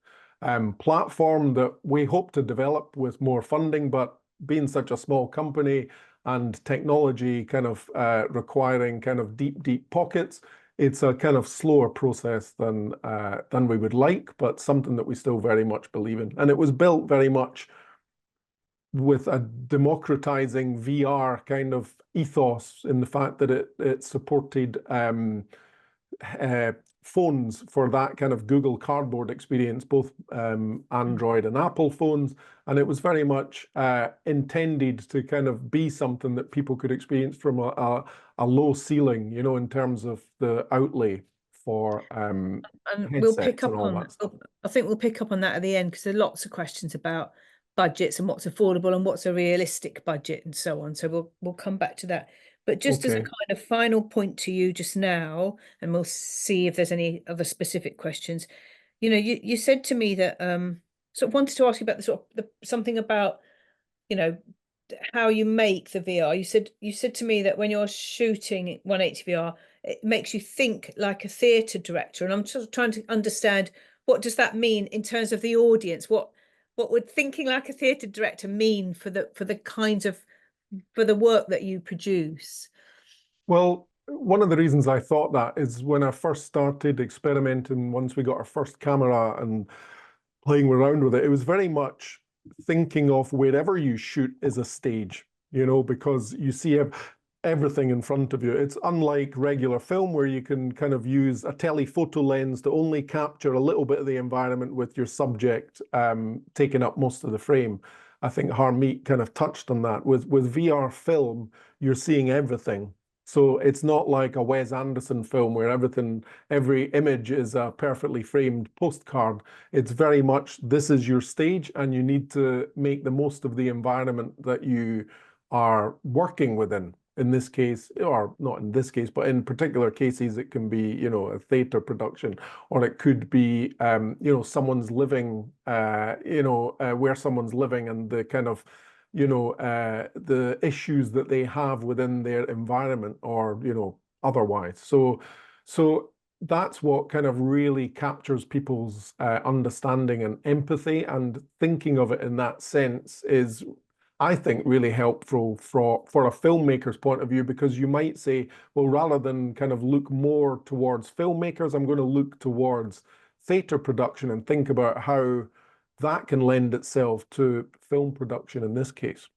platform that we hope to develop with more funding. But being such a small company and technology kind of requiring kind of deep pockets, it's a kind of slower process than we would like, but something that we still very much believe in. And it was built very much with a democratizing VR kind of ethos, in the fact that it supported phones for that kind of Google Cardboard experience, both Android and Apple phones. And it was very much intended to kind of be something that people could experience from a low ceiling, in terms of the outlay for and we'll pick up on that. I think we'll pick up on that at the end, because there are lots of questions about budgets and what's affordable and what's a realistic budget and so on. So we'll come back to that. But just as a kind of final point to you just now, and we'll see if there's any other specific questions. You said to me that sort of wanted to ask you about the sort of something about how you make the VR. You said to me that when you're shooting 180 VR, it makes you think like a theatre director, and I'm sort of trying to understand, what does that mean in terms of the audience? What would thinking like a theatre director mean for the kinds of for the work that you produce? Well, one of the reasons I thought that is when I first started experimenting, once we got our first camera and playing around with it, it was very much thinking of wherever you shoot is a stage, because you see everything in front of you. It's unlike regular film, where you can kind of use a telephoto lens to only capture a little bit of the environment with your subject taking up most of the frame. I think Harmeet kind of touched on that. With VR film, you're seeing everything. So it's not like a Wes Anderson film where every image is a perfectly framed postcard. It's very much, this is your stage, and you need to make the most of the environment that you are working within. In this case, or not in this case, but in particular cases, it can be, a theatre production, or it could be, someone's living, where someone's living, and the kind of, the issues that they have within their environment, or, otherwise. So that's what kind of really captures people's understanding and empathy, and thinking of it in that sense is I think, really helpful for a filmmaker's point of view, because you might say, well, rather than kind of look more towards filmmakers, I'm going to look towards theatre production and think about how that can lend itself to film production in this case.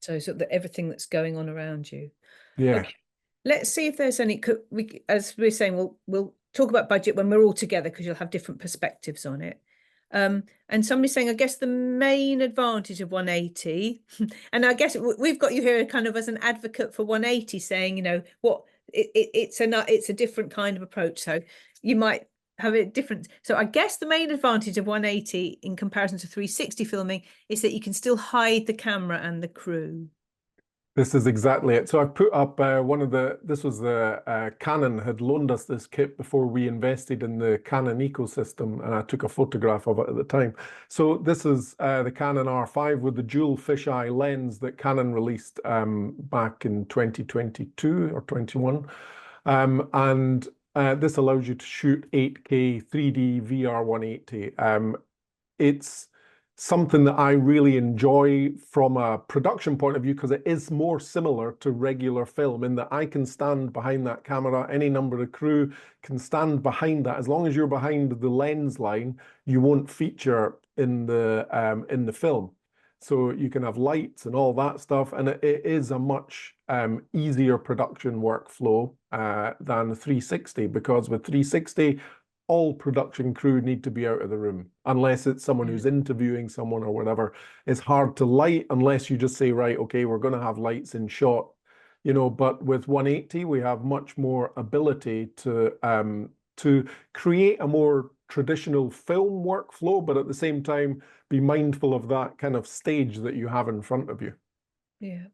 So sort of everything that's going on around you. Yeah. Okay. Let's see if there's any, as we're saying, we'll talk about budget when we're all together, because you'll have different perspectives on it. And somebody's saying, I guess the main advantage of 180, and I guess we've got you here kind of as an advocate for 180, saying, you know, what it's a different kind of approach. So you might have it different. So I guess the main advantage of 180 in comparison to 360 filming is that you can still hide the camera and the crew. This is exactly it. So I put up this was the Canon had loaned us this kit before we invested in the Canon ecosystem, and I took a photograph of it at the time. So this is the Canon R5 with the dual fisheye lens that Canon released back in 2022 or 21. And this allows you to shoot 8K 3D VR 180. It's something that I really enjoy from a production point of view, because it is more similar to regular film in that I can stand behind that camera. Any number of crew can stand behind that. As long as you're behind the lens line, you won't feature in the film. So you can have lights and all that stuff, and it is a much easier production workflow than 360, because with 360, all production crew need to be out of the room, unless it's someone who's interviewing someone or whatever. It's hard to light unless you just say, right, okay, we're going to have lights in shot, you know. But with 180, we have much more ability to create a more traditional film workflow, but at the same time, be mindful of that kind of stage that you have in front of you. Yeah.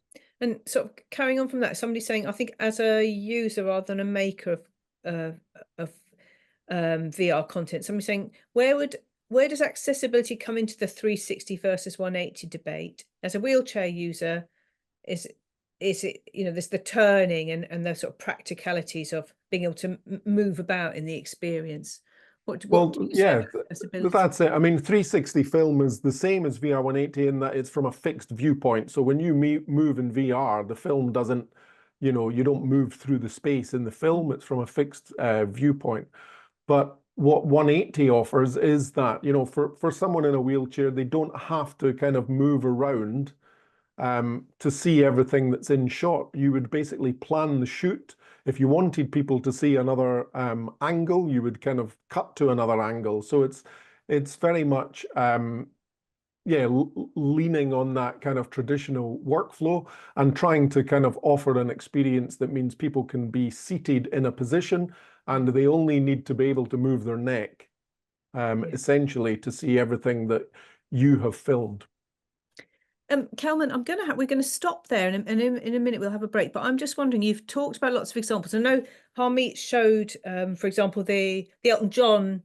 And sort of carrying on from that, somebody's saying, I think as a user rather than a maker of VR content, somebody's saying, where does accessibility come into the 360 versus 180 debate? As a wheelchair user, is it, you know, there's the turning and the sort of practicalities of being able to move about in the experience. What do you say about accessibility? That's it. I mean, 360 film is the same as VR 180 in that it's from a fixed viewpoint. So when you move in VR, the film doesn't, you know, you don't move through the space in the film. It's from a fixed viewpoint. But what 180 offers is that, you know, for someone in a wheelchair, they don't have to kind of move around to see everything that's in shot. You would basically plan the shoot. If you wanted people to see another angle, you would kind of cut to another angle. So it's very much leaning on that kind of traditional workflow and trying to kind of offer an experience that means people can be seated in a position and they only need to be able to move their neck, essentially, to see everything that you have filmed. Kelman, we're gonna stop there, and in a minute we'll have a break. But I'm just wondering, you've talked about lots of examples. I know Harmeet showed, for example, the Elton John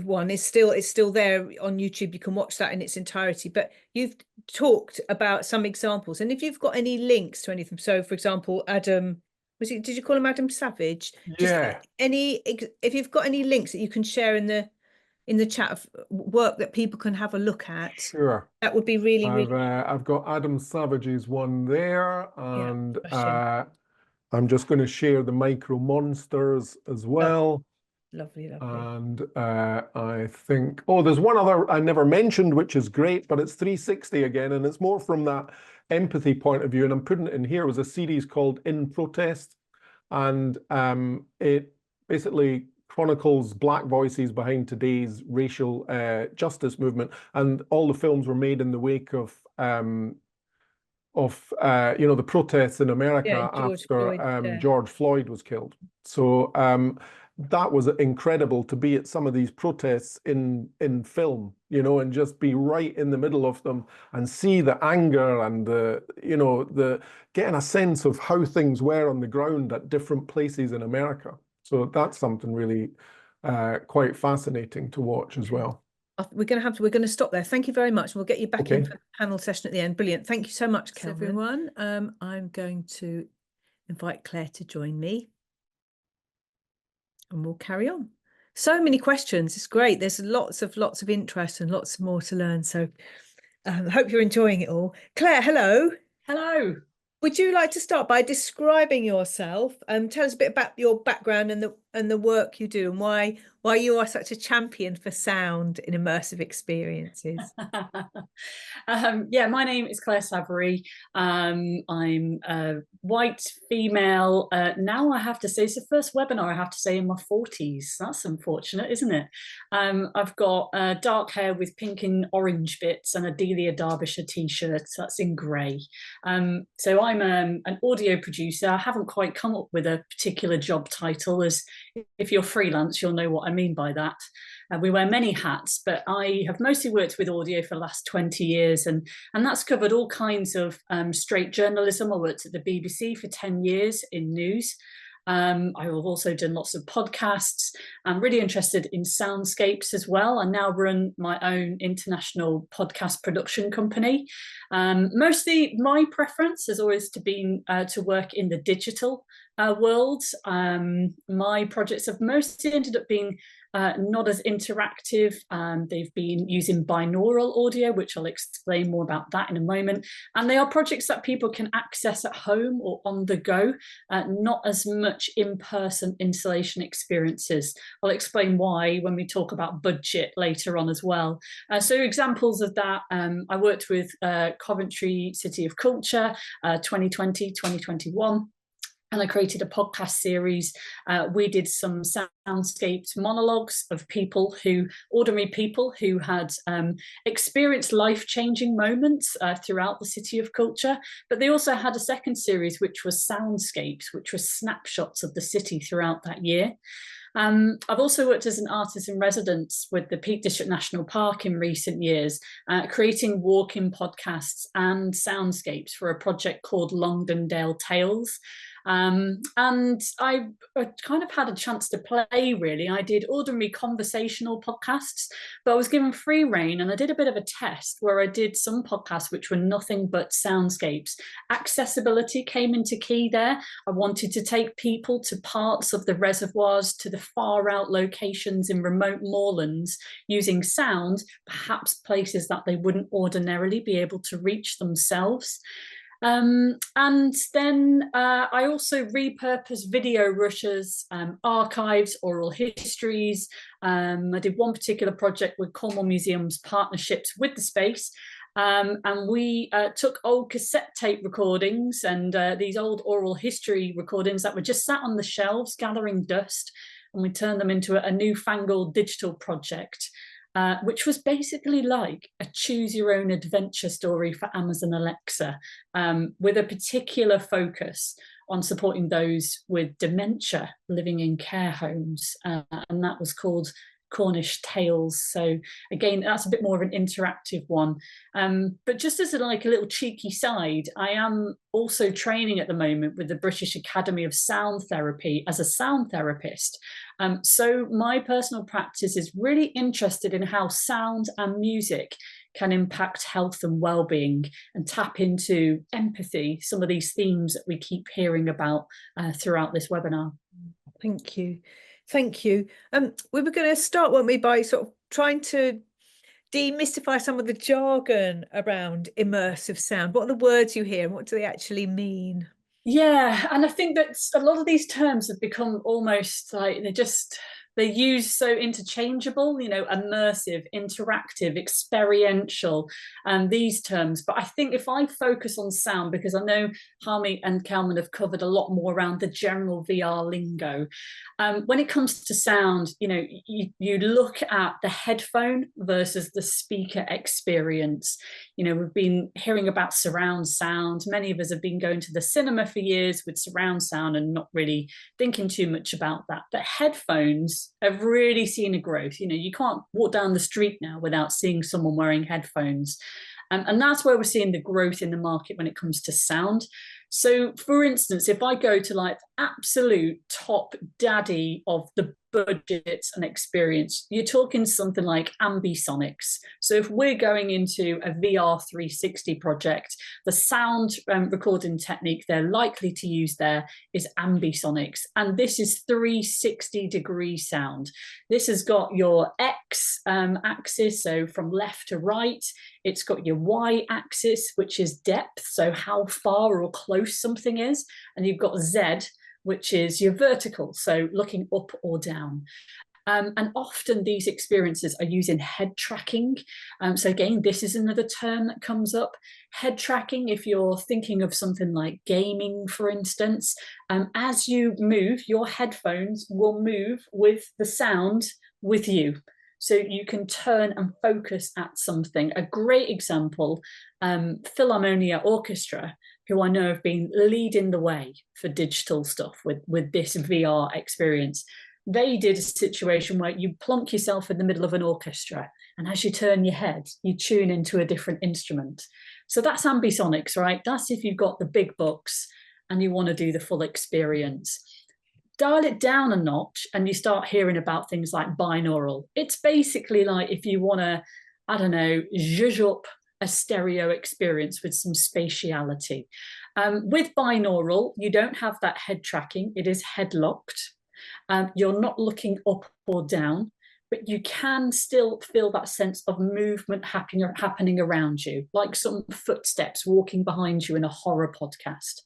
one is still there on YouTube. You can watch that in its entirety. But you've talked about some examples, and if you've got any links to any of them, so for example, Adam, did you call him Adam Savage? Yeah. If you've got any links that you can share in the chat of work that people can have a look at, Sure. that would be really. I've got Adam Savage's one there, and I'm just going to share the Micro Monsters as well. Lovely. And I think, there's one other I never mentioned, which is great, but it's 360 again, and it's more from that empathy point of view. And I'm putting it in here. It was a series called In Protest, and it basically chronicles Black voices behind today's racial justice movement, and all the films were made in the wake of the protests in America after George Floyd was killed. So that was incredible to be at some of these protests in film, you know, and just be right in the middle of them and see the anger and the getting a sense of how things were on the ground at different places in America. So that's something really quite fascinating to watch as well. We're going to stop there. Thank you very much. We'll get you back in for the panel session at the end. Brilliant. Thank you so much, Kelman. Everyone. I'm going to invite Claire to join me, and we'll carry on. So many questions. It's great. There's lots of interest and lots more to learn. So Hope you're enjoying it all. Claire, hello. Hello. Would you like to start by describing yourself? Tell us a bit about your background and the work you do, and why you are such a champion for sound in immersive experiences. Yeah, my name is Claire Savory. I'm a white female. Now I have to say, it's the first webinar I have to say in my 40s. That's unfortunate, isn't it? I've got dark hair with pink and orange bits and a Delia Derbyshire t-shirt. That's in grey. So I'm an audio producer. I haven't quite come up with a particular job title, as if you're freelance, you'll know what I mean by that. We wear many hats, but I have mostly worked with audio for the last 20 years, and that's covered all kinds of straight journalism. I worked at the BBC for 10 years in news. I've also done lots of podcasts. I'm really interested in soundscapes as well. I now run my own international podcast production company. Mostly my preference has always been to work in the digital world. My projects have mostly ended up being not as interactive. They've been using binaural audio, which I'll explain more about that in a moment. And they are projects that people can access at home or on the go, not as much in-person installation experiences. I'll explain why when we talk about budget later on as well. So examples of that, I worked with Coventry City of Culture, 2020, 2021. And I created a podcast series. We did some soundscaped monologues of ordinary people who had experienced life-changing moments throughout the City of Culture. But they also had a second series, which was soundscapes, which were snapshots of the city throughout that year. I've also worked as an artist in residence with the Peak District National Park in recent years, creating walk-in podcasts and soundscapes for a project called Longdendale Tales. And I kind of had a chance to play, really. I did ordinary conversational podcasts, but I was given free rein, and I did a bit of a test where I did some podcasts which were nothing but soundscapes. Accessibility came into key there. I wanted to take people to parts of the reservoirs, to the far out locations in remote moorlands using sound, perhaps places that they wouldn't ordinarily be able to reach themselves. And then I also repurposed video rushes, archives, oral histories. I did one particular project with Cornwall Museum's partnerships with the space. And we took old cassette tape recordings and these old oral history recordings that were just sat on the shelves gathering dust, and we turned them into a newfangled digital project. Which was basically like a choose your own adventure story for Amazon Alexa, with a particular focus on supporting those with dementia living in care homes. And that was called Cornish Tales. So again, that's a bit more of an interactive one. But just as a little cheeky side, I am also training at the moment with the British Academy of Sound Therapy as a sound therapist. So my personal practice is really interested in how sound and music can impact health and well-being and tap into empathy, some of these themes that we keep hearing about throughout this webinar. Thank you. Thank you. We were going to start, weren't we, by sort of trying to demystify some of the jargon around immersive sound. What are the words you hear and what do they actually mean? Yeah, and I think that a lot of these terms have become almost like they're used so interchangeable, immersive, interactive, experiential, and these terms. But I think if I focus on sound, because I know Harmeet and Kelman have covered a lot more around the general VR lingo. When it comes to sound, you look at the headphone versus the speaker experience. We've been hearing about surround sound. Many of us have been going to the cinema for years with surround sound and not really thinking too much about that. But headphones have really seen a growth. You can't walk down the street now without seeing someone wearing headphones. And that's where we're seeing the growth in the market when it comes to sound. So for instance, if I go to like absolute top daddy of the budgets and experience, you're talking something like ambisonics. So if we're going into a VR 360 project, the sound recording technique they're likely to use there is ambisonics. And this is 360-degree sound. This has got your X axis, so from left to right. It's got your Y axis, which is depth, so how far or close something is. And you've got Z, which is your vertical, so looking up or down. And often these experiences are using head tracking. So again, this is another term that comes up. Head tracking, if you're thinking of something like gaming, for instance, as you move, your headphones will move with the sound with you. So you can turn and focus at something. A great example, Philharmonia Orchestra, who I know have been leading the way for digital stuff with this VR experience. They did a situation where you plonk yourself in the middle of an orchestra, and as you turn your head, you tune into a different instrument. So that's ambisonics, right? That's if you've got the big bucks and you want to do the full experience. Dial it down a notch and you start hearing about things like binaural. It's basically like if you want to, I don't know, zhuzh up a stereo experience with some spatiality. With binaural, you don't have that head tracking. It is head locked. You're not looking up or down, but you can still feel that sense of movement happening around you, like some footsteps walking behind you in a horror podcast.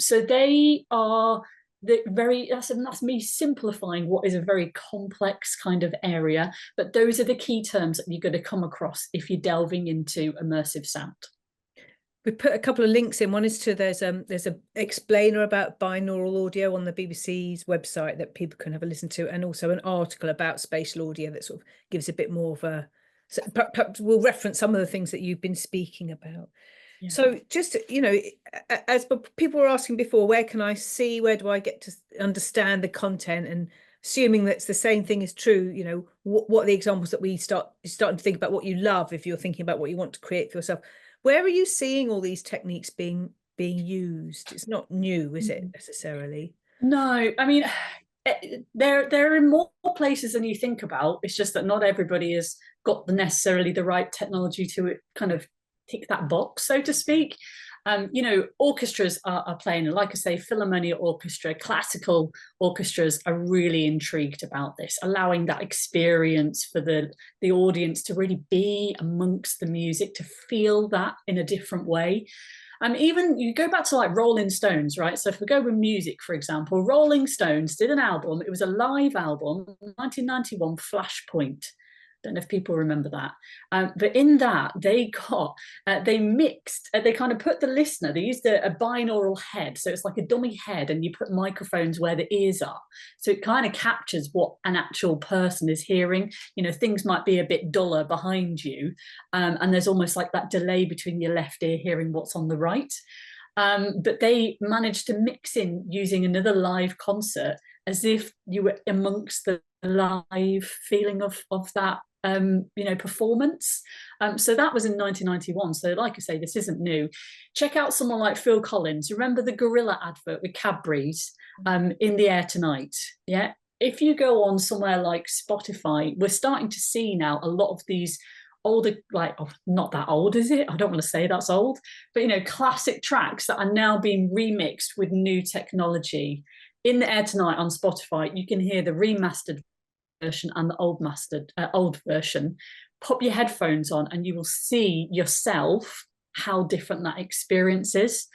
So they are that's me simplifying what is a very complex kind of area, but those are the key terms that you're going to come across if you're delving into immersive sound. We put a couple of links in. One is to there's a explainer about binaural audio on the BBC's website that people can have a listen to, and also an article about spatial audio that sort of gives a bit more of a. So perhaps we'll reference some of the things that you've been speaking about. Yeah. So just, you know, as people were asking before, where can I see, where do I get to understand the content? And assuming that's the same thing is true, you know, what are the examples that we starting to think about what you love if you're thinking about what you want to create for yourself? Where are you seeing all these techniques being used? It's not new, is it, necessarily? No, I mean, they're in more places than you think about. It's just that not everybody has got necessarily the right technology to kind of tick that box, so to speak. You know, orchestras are playing, like I say, Philharmonia Orchestra, classical orchestras are really intrigued about this, allowing that experience for the audience to really be amongst the music, to feel that in a different way. Even you go back to like Rolling Stones, right? So if we go with music, for example, Rolling Stones did an album. It was a live album, 1991, Flashpoint. Don't know if people remember that, but in that they mixed, they kind of put the listener, they used a binaural head, so it's like a dummy head, and you put microphones where the ears are, so it kind of captures what an actual person is hearing. You know, things might be a bit duller behind you, and there's almost like that delay between your left ear hearing what's on the right. But they managed to mix in using another live concert as if you were amongst the live feeling of that you know, performance. So that was in 1991. So like I say, this isn't new. Check out someone like Phil Collins. Remember the Gorilla advert with Cadbury's, In the Air Tonight? Yeah. If you go on somewhere like Spotify, we're starting to see now a lot of these older, like, oh, not that old, is it? I don't want to say that's old, but, you know, classic tracks that are now being remixed with new technology. In the Air Tonight on Spotify, you can hear the remastered version and the old version. Pop your headphones on and you will see yourself how different that experience is.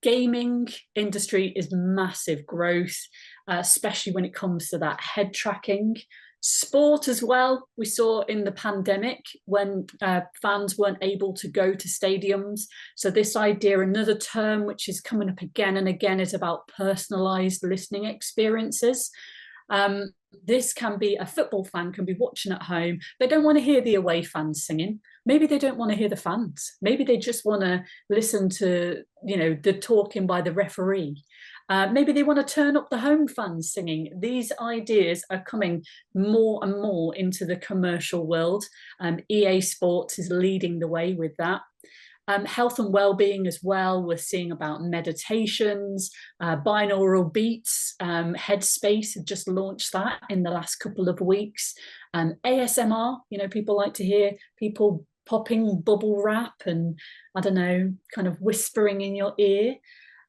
Gaming industry is massive growth, especially when it comes to that head tracking. Sport as well, we saw in the pandemic when fans weren't able to go to stadiums. So this idea, another term which is coming up again and again, is about personalized listening experiences. This can be, a football fan can be watching at home. They don't want to hear the away fans singing. Maybe they don't want to hear the fans. Maybe they just want to listen to, you know, the talking by the referee. Maybe they want to turn up the home fans singing. These ideas are coming more and more into the commercial world. EA Sports is leading the way with that. Health and well-being as well. We're seeing about meditations, binaural beats. Headspace have just launched that in the last couple of weeks. ASMR, you know, people like to hear people popping bubble wrap and, I don't know, kind of whispering in your ear.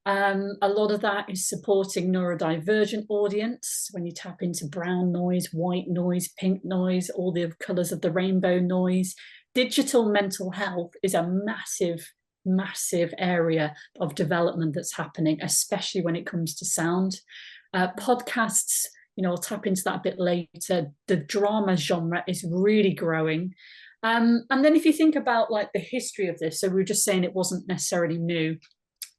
A lot of that is supporting neurodivergent audience. When you tap into brown noise, white noise, pink noise, all the colours of the rainbow noise. Digital mental health is a massive, massive area of development that's happening, especially when it comes to sound. Podcasts, you know, I'll tap into that a bit later. The drama genre is really growing. And then if you think about like the history of this, so we were just saying it wasn't necessarily new.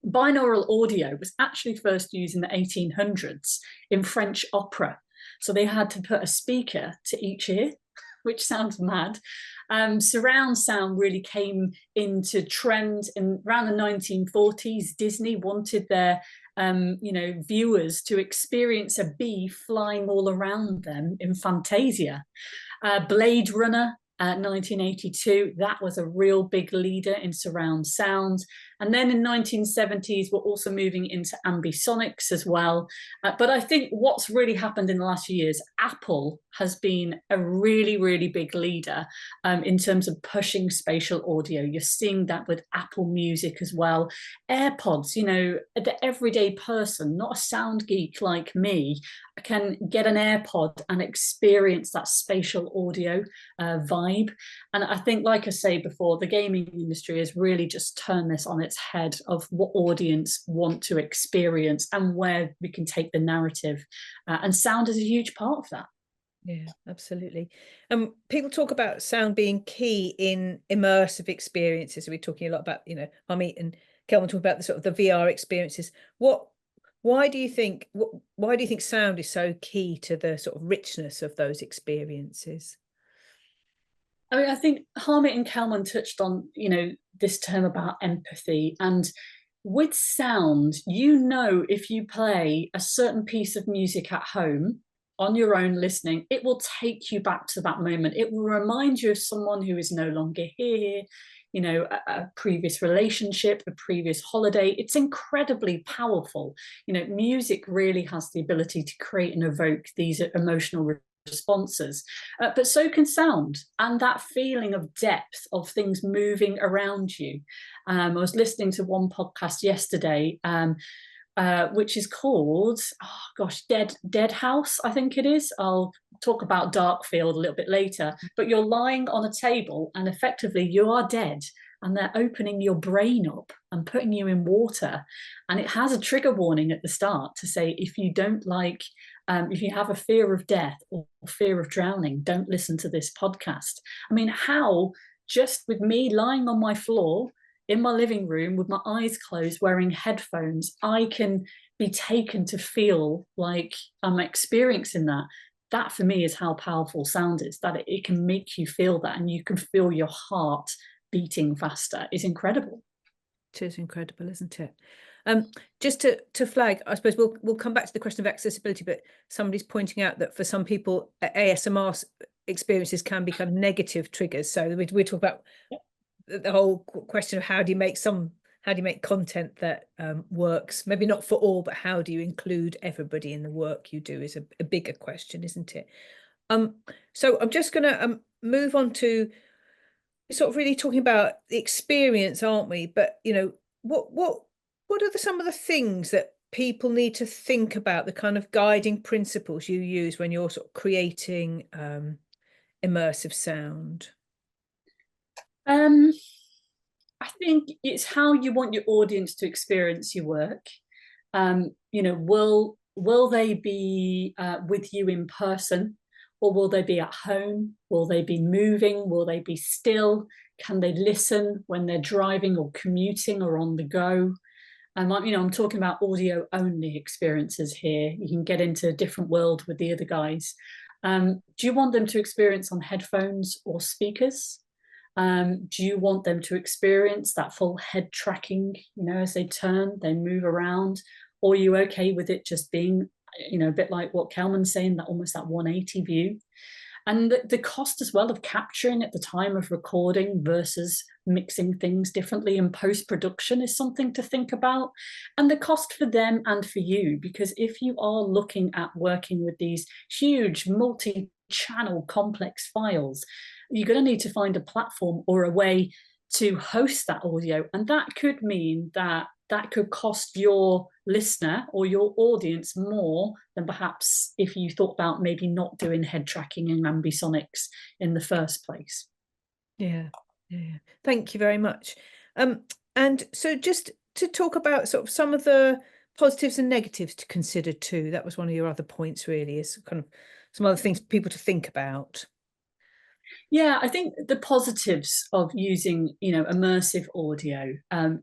Binaural audio was actually first used in the 1800s in French opera. So they had to put a speaker to each ear, which sounds mad. Surround sound really came into trend in around the 1940s. Disney wanted their viewers to experience a bee flying all around them in Fantasia. Blade Runner, 1982, that was a real big leader in surround sound. And then in 1970s, we're also moving into ambisonics as well. But I think what's really happened in the last few years, Apple has been a really, really big leader in terms of pushing spatial audio. You're seeing that with Apple Music as well. AirPods, you know, the everyday person, not a sound geek like me, can get an AirPod and experience that spatial audio vibe. And I think, like I say before, the gaming industry has really just turned this on its head of what audience want to experience and where we can take the narrative. And sound is a huge part of that. Yeah, absolutely. People talk about sound being key in immersive experiences. We're talking a lot about, you know, Harmeet and Kelman talk about the sort of the VR experiences. Why do you think sound is so key to the sort of richness of those experiences? I mean, I think Harmeet and Kelman touched on, you know, this term about empathy. And with sound, you know, if you play a certain piece of music at home on your own listening, it will take you back to that moment. It will remind you of someone who is no longer here, you know, a previous relationship, a previous holiday. It's incredibly powerful. You know, music really has the ability to create and evoke these emotional responses, but so can sound, and that feeling of depth of things moving around you. I was listening to one podcast yesterday, which is called, Dead House, I think it is. I'll talk about Darkfield a little bit later, but you're lying on a table and effectively you are dead, and they're opening your brain up and putting you in water. And it has a trigger warning at the start to say, if you don't like, if you have a fear of death or fear of drowning, don't listen to this podcast. I mean, how, just with me lying on my floor in my living room with my eyes closed, wearing headphones, I can be taken to feel like I'm experiencing that. That for me is how powerful sound is, that it can make you feel that, and you can feel your heart beating faster. Is incredible. It is incredible, isn't it? Just to flag, I suppose we'll come back to the question of accessibility, but somebody's pointing out that for some people, ASMR experiences can be kind of negative triggers. So we talk about the whole question of how do you make content that works, maybe not for all, but how do you include everybody in the work you do is a bigger question, isn't it? So I'm just going to move on to sort of really talking about the experience, aren't we? But, you know, what are some of the things that people need to think about, the kind of guiding principles you use when you're sort of creating immersive sound? I think it's how you want your audience to experience your work. You know, will they be with you in person, or will they be at home? Will they be moving? Will they be still? Can they listen when they're driving or commuting or on the go? And I'm talking about audio only experiences here. You can get into a different world with the other guys. Do you want them to experience on headphones or speakers? Do you want them to experience that full head tracking, you know, as they turn, they move around? Or are you okay with it just being, you know, a bit like what Kelman's saying, that almost that 180 view? And the cost as well of capturing at the time of recording versus mixing things differently in post-production is something to think about. And the cost for them and for you, because if you are looking at working with these huge multi-channel complex files, you're going to need to find a platform or a way to host that audio. And that could mean that could cost your listener or your audience more than perhaps if you thought about maybe not doing head tracking and ambisonics in the first place. Yeah. Thank you very much. And so just to talk about sort of some of the positives and negatives to consider too, that was one of your other points really, is kind of some other things people to think about. Yeah, I think the positives of using, immersive audio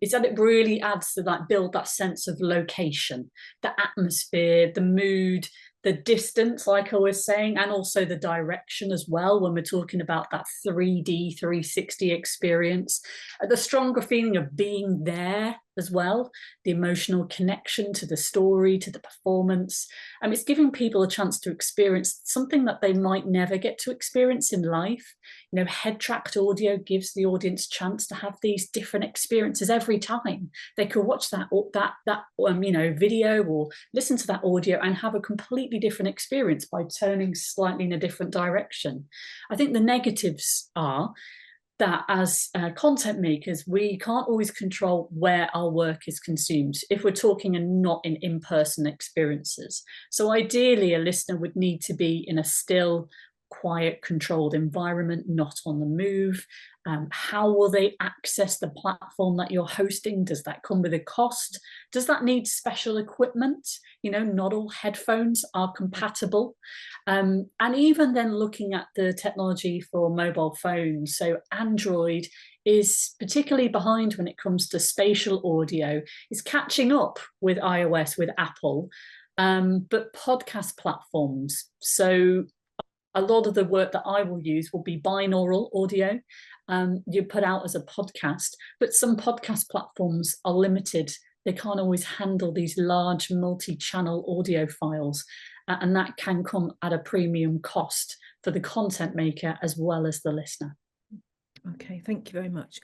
is that it really adds to build that sense of location, the atmosphere, the mood, the distance, like I was saying, and also the direction as well when we're talking about that 3D 360 experience. The stronger feeling of being there as well, the emotional connection to the story, to the performance. It's giving people a chance to experience something that they might never get to experience in life. Head tracked audio gives the audience chance to have these different experiences every time. They could watch that video or listen to that audio and have a completely different experience by turning slightly in a different direction. I think the negatives are that as content makers, we can't always control where our work is consumed if we're talking and not in in-person experiences. So ideally, a listener would need to be in a still, quiet, controlled environment, not on the move. How will they access the platform that you're hosting? Does that come with a cost? Does that need special equipment? Not all headphones are compatible. And even then looking at the technology for mobile phones. So Android is particularly behind when it comes to spatial audio. It's catching up with iOS, with Apple, but podcast platforms. So a lot of the work that I will use will be binaural audio. You put out as a podcast, but some podcast platforms are limited. They can't always handle these large multi-channel audio files, and that can come at a premium cost for the content maker as well as the listener. Okay, thank you very much.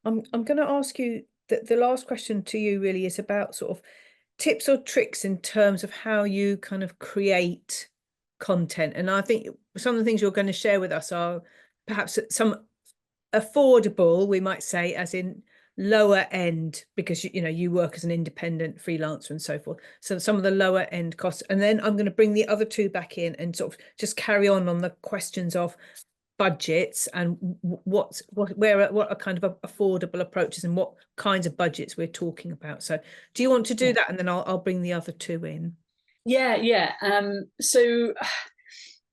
I'm going to ask you the last question to you really is about sort of tips or tricks in terms of how you kind of create content. And I think some of the things you're going to share with us are perhaps some affordable, we might say, as in lower end, because you work as an independent freelancer and so forth. So some of the lower end costs, and then I'm going to bring the other two back in and sort of just carry on the questions of budgets and what are kind of affordable approaches and what kinds of budgets we're talking about. So do you want to do that, and then I'll bring the other two in? Yeah. So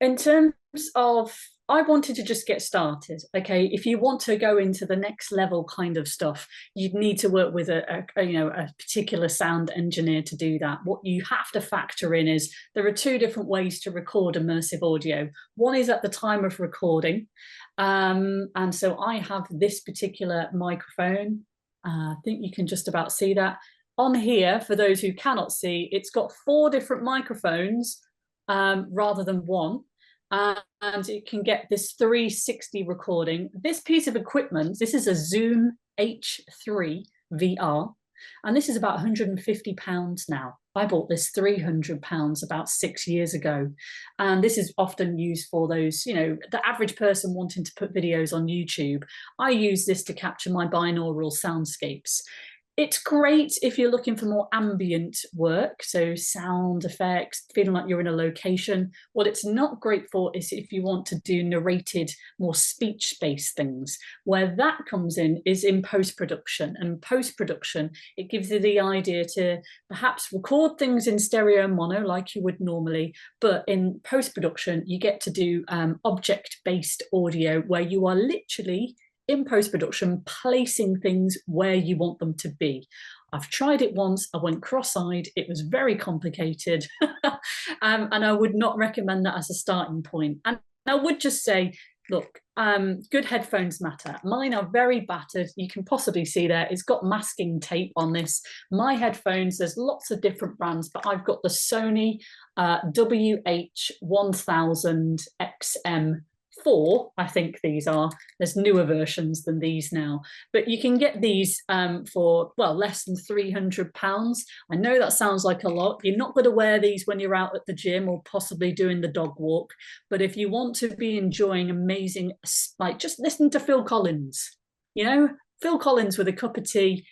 in terms of, I wanted to just get started. Okay, if you want to go into the next level kind of stuff, you'd need to work with a particular sound engineer to do that. What you have to factor in is there are two different ways to record immersive audio. One is at the time of recording, and so I have this particular microphone. I think you can just about see that. On here, for those who cannot see, it's got 4 different microphones rather than one. And it can get this 360 recording. This piece of equipment, this is a Zoom H3 VR, and this is about £150 now. I bought this £300 about 6 years ago. And this is often used for those, the average person wanting to put videos on YouTube. I use this to capture my binaural soundscapes. It's great if you're looking for more ambient work, so sound effects, feeling like you're in a location. What it's not great for is if you want to do narrated, more speech-based things. Where that comes in is in post-production. And post-production, it gives you the idea to perhaps record things in stereo and mono like you would normally, but in post-production, you get to do object-based audio where you are literally in post-production placing things where you want them to be. I've tried it once, I went cross-eyed, it was very complicated, and I would not recommend that as a starting point. And I would just say, look, good headphones matter. Mine are very battered. You can possibly see there, it's got masking tape on this. My headphones, there's lots of different brands, but I've got the Sony WH-1000 XM 4, I think these are. There's newer versions than these now, but you can get these for, well, less than £300. I know that sounds like a lot. You're not going to wear these when you're out at the gym or possibly doing the dog walk, but if you want to be enjoying amazing, like, just listen to Phil Collins, you know, Phil Collins with a cup of tea.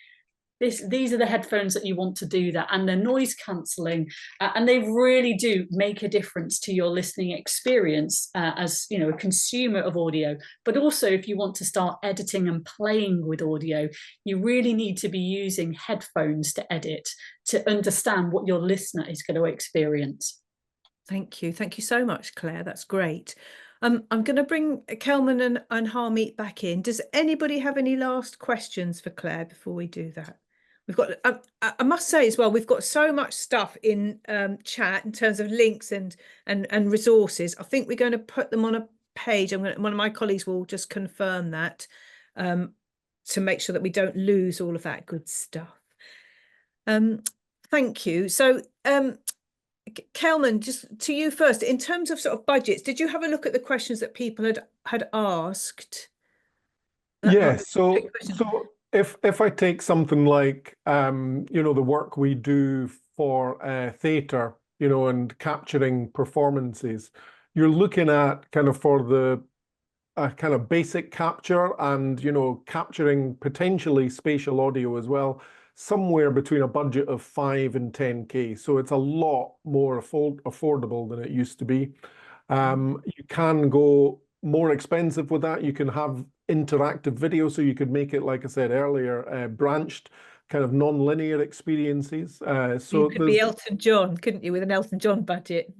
These are the headphones that you want to do that, and they're noise cancelling, and they really do make a difference to your listening experience as, you know, a consumer of audio. But also, if you want to start editing and playing with audio, you really need to be using headphones to edit, to understand what your listener is going to experience. Thank you so much, Claire. That's great. I'm going to bring Kelman and Harmeet back in. Does anybody have any last questions for Claire before we do that? We've got, I must say as well, we've got so much stuff in chat in terms of links and resources. I think we're going to put them on a page. One of my colleagues will just confirm that to make sure that we don't lose all of that good stuff. Thank you. So, Kelman, just to you first, in terms of sort of budgets, did you have a look at the questions that people had asked? Yeah, so if I take something like you know, the work we do for theatre, you know, and capturing performances, you're looking at kind of for the kind of basic capture and, you know, capturing potentially spatial audio as well, somewhere between a budget of 5 and 10K. So it's a lot more affordable than it used to be. You can go more expensive with that. You can have interactive video, so you could make it, like I said earlier, branched kind of non-linear experiences. So you could be Elton John, couldn't you, with an Elton John budget?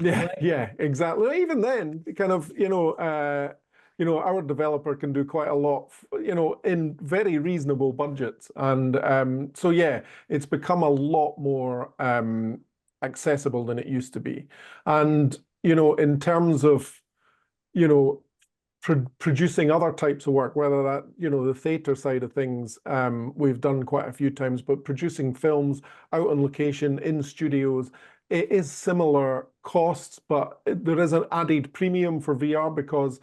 Yeah, Right. yeah, exactly. Even then, kind of, you know, our developer can do quite a lot, you know, in very reasonable budgets. And so, yeah, it's become a lot more accessible than it used to be. And, you know, in terms of, you know, producing other types of work, whether that, you know, the theatre side of things, we've done quite a few times, but producing films out on location in studios, it is similar costs, but there is an added premium for VR because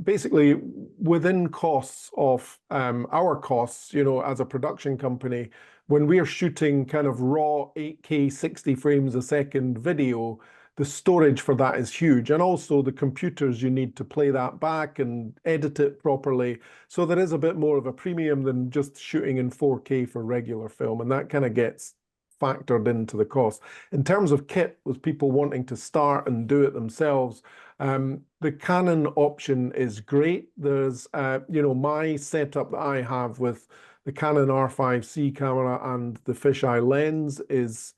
basically within costs of our costs, you know, as a production company, when we're shooting kind of raw 8K 60 frames a second video, the storage for that is huge. And also the computers you need to play that back and edit it properly. So there is a bit more of a premium than just shooting in 4K for regular film. And that kind of gets factored into the cost. In terms of kit, with people wanting to start and do it themselves, the Canon option is great. There's, you know, my setup that I have with the Canon R5C camera and the fisheye lens is,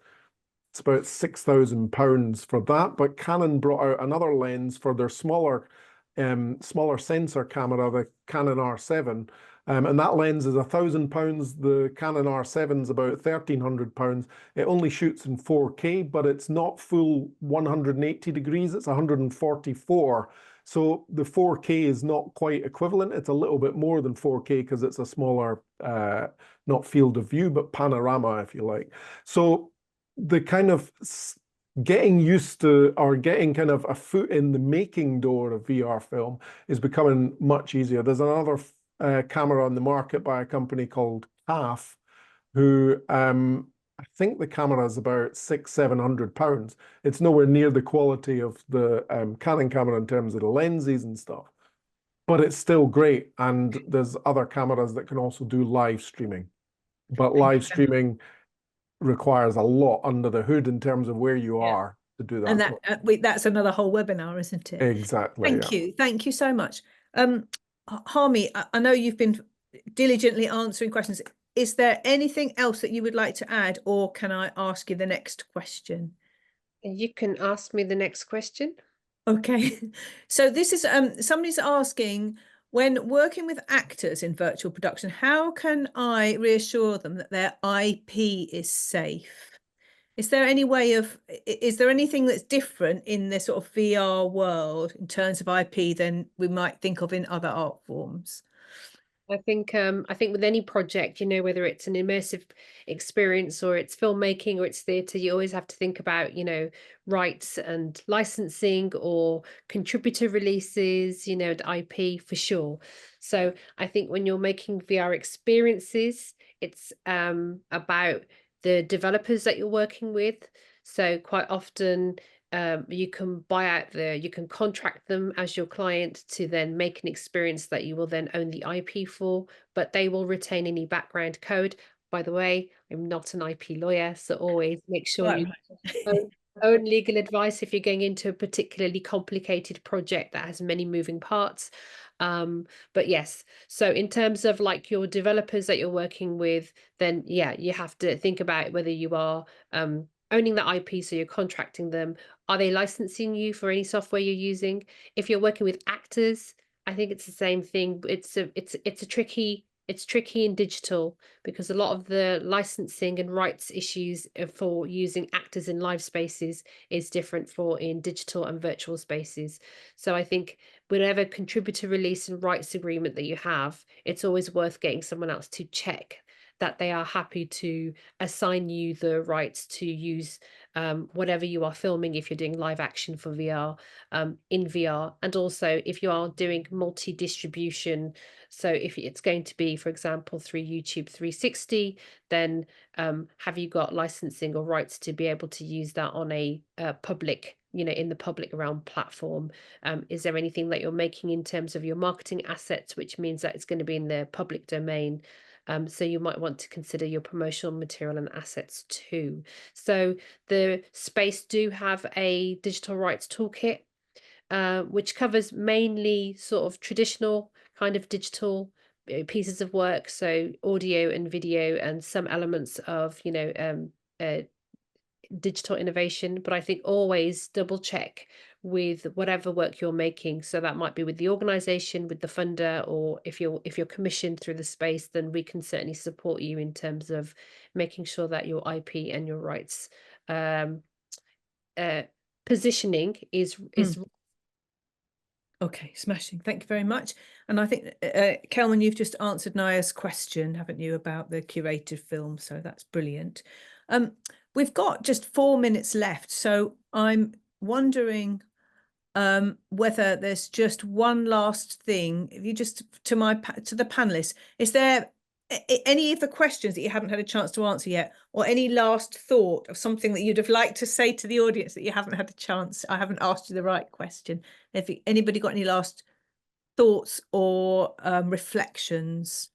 it's about £6,000 for that. But Canon brought out another lens for their smaller sensor camera, the Canon R7. And that lens is £1,000. The Canon R7 is about £1,300. It only shoots in 4K, but it's not full 180 degrees. It's 144. So the 4K is not quite equivalent. It's a little bit more than 4K because it's a smaller, not field of view, but panorama, if you like. So the kind of getting used to, or getting kind of a foot in the making door of VR film is becoming much easier. There's another camera on the market by a company called CAF, who I think the camera is about £600-700. It's nowhere near the quality of the Canon camera in terms of the lenses and stuff, but it's still great. And there's other cameras that can also do live streaming, but live streaming requires a lot under the hood in terms of where you are to do that. And that's another whole webinar, isn't it? Exactly. Thank you so much. Harmeet, I know you've been diligently answering questions. Is there anything else that you would like to add, or can I ask you the next question? You can ask me the next question. Okay. So this is somebody's asking, when working with actors in virtual production, how can I reassure them that their IP is safe? Is there any way of, is there anything that's different in this sort of VR world in terms of IP than we might think of in other art forms? I think with any project, you know, whether it's an immersive experience or it's filmmaking or it's theatre, you always have to think about, you know, rights and licensing or contributor releases, you know, and IP for sure. So I think when you're making VR experiences, it's about the developers that you're working with. So quite often you can you can contract them as your client to then make an experience that you will then own the IP for, but they will retain any background code. By the way, I'm not an IP lawyer, so always make sure Right. you own legal advice if you're going into a particularly complicated project that has many moving parts. But yes, so in terms of like your developers that you're working with, then yeah, you have to think about whether you are owning the IP, so you're contracting them. Are they licensing you for any software you're using? If you're working with actors, I think it's the same thing. It's tricky in digital because a lot of the licensing and rights issues for using actors in live spaces is different for in digital and virtual spaces. So I think whatever contributor release and rights agreement that you have, it's always worth getting someone else to check that they are happy to assign you the rights to use whatever you are filming if you're doing live action for VR in VR. And also if you are doing multi-distribution, so if it's going to be, for example, through YouTube 360, then have you got licensing or rights to be able to use that on a public, you know, in the public realm platform? Is there anything that you're making in terms of your marketing assets, which means that it's going to be in the public domain? So you might want to consider your promotional material and assets too. So the space do have a digital rights toolkit, which covers mainly sort of traditional kind of digital pieces of work, so audio and video and some elements of, you know, digital innovation. But I think always double check with whatever work you're making. So that might be with the organization, with the funder, or if you're commissioned through the space, then we can certainly support you in terms of making sure that your IP and your rights positioning is Okay, smashing. Thank you very much. And I think, Kelman, you've just answered Naya's question, haven't you, about the curated film? So that's brilliant. We've got just 4 minutes left. So I'm wondering whether there's just one last thing. If you just to the panelists, is there any of the questions that you haven't had a chance to answer yet, or any last thought of something that you'd have liked to say to the audience that you haven't had a chance? I haven't asked you the right question. If anybody got any last thoughts or reflections,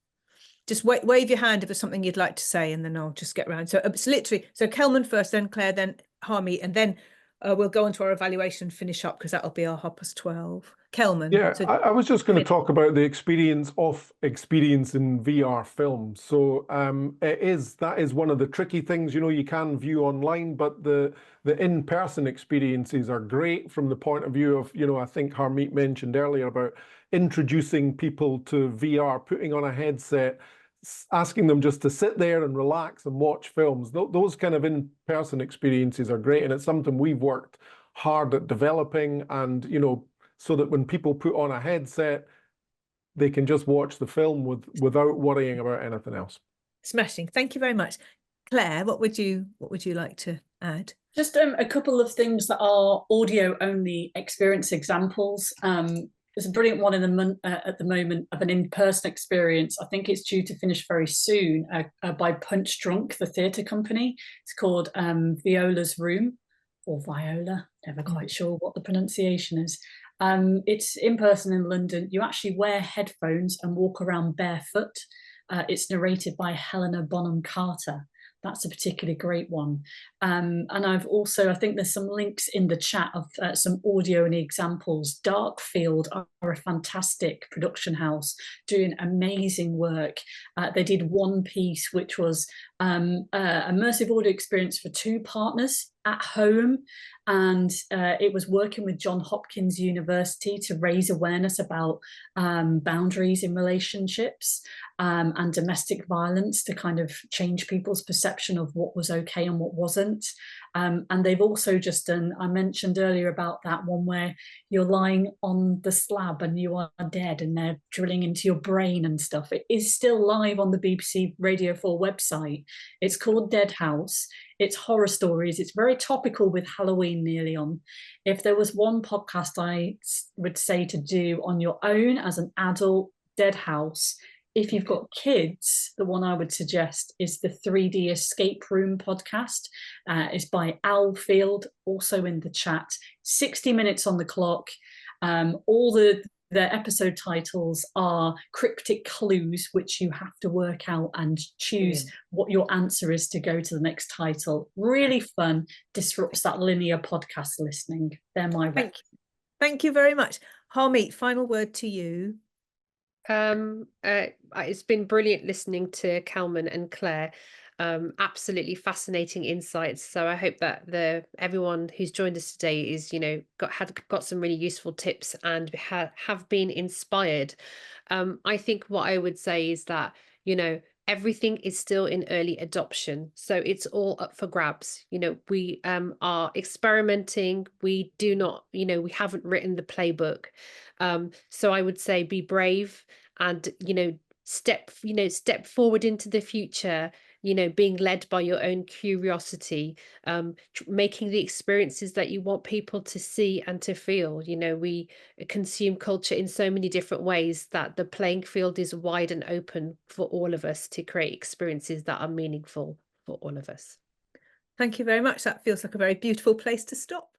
just wave your hand if there's something you'd like to say, and then I'll just get around. So it's literally, so Kelman first, then Claire, then Harmeet, and then we'll go on to our evaluation and finish up because that'll be our 12:30. Kelman. Yeah, So I was just going to talk about the experience in VR film. So that is one of the tricky things. You know, you can view online, but the in-person experiences are great from the point of view of, you know, I think Harmeet mentioned earlier about introducing people to VR, putting on a headset, asking them just to sit there and relax and watch films. Those kind of in-person experiences are great, and it's something we've worked hard at developing, and, you know, so that when people put on a headset, they can just watch the film without worrying about anything else. Smashing. Thank you very much. Claire, what would you like to add? Just a couple of things that are audio only experience examples. There's a brilliant one at the moment of an in-person experience. I think it's due to finish very soon by Punch Drunk, the theatre company. It's called Viola's Room, or Viola, never quite sure what the pronunciation is. It's in person in London. You actually wear headphones and walk around barefoot. It's narrated by Helena Bonham Carter. That's a particularly great one. And I've also, I think there's some links in the chat of some audio and examples. Darkfield are a fantastic production house doing amazing work. They did one piece, which was immersive audio experience for 2 partners at home, and it was working with Johns Hopkins University to raise awareness about boundaries in relationships and domestic violence, to kind of change people's perception of what was okay and what wasn't. And they've also just done, I mentioned earlier about that one where you're lying on the slab and you are dead and they're drilling into your brain and stuff. It is still live on the BBC Radio 4 website. It's called Dead House. It's horror stories. It's very topical with Halloween nearly on. If there was one podcast I would say to do on your own as an adult, Dead House. If you've got kids, the one I would suggest is the 3D Escape Room podcast. It's by Al Field, also in the chat. 60 minutes on the clock. All the episode titles are cryptic clues, which you have to work out and choose what your answer is to go to the next title. Really fun, disrupts that linear podcast listening. They're my rec. Thank you very much. Harmeet, final word to you. It's been brilliant listening to Kelman and Claire. Absolutely fascinating insights. So I hope that everyone who's joined us today is, got some really useful tips and have been inspired. I think what I would say is that, everything is still in early adoption, so it's all up for grabs. We are experimenting. We do not, we haven't written the playbook. So I would say be brave and, step forward into the future, being led by your own curiosity, making the experiences that you want people to see and to feel. We consume culture in so many different ways that the playing field is wide and open for all of us to create experiences that are meaningful for all of us. Thank you very much. That feels like a very beautiful place to stop.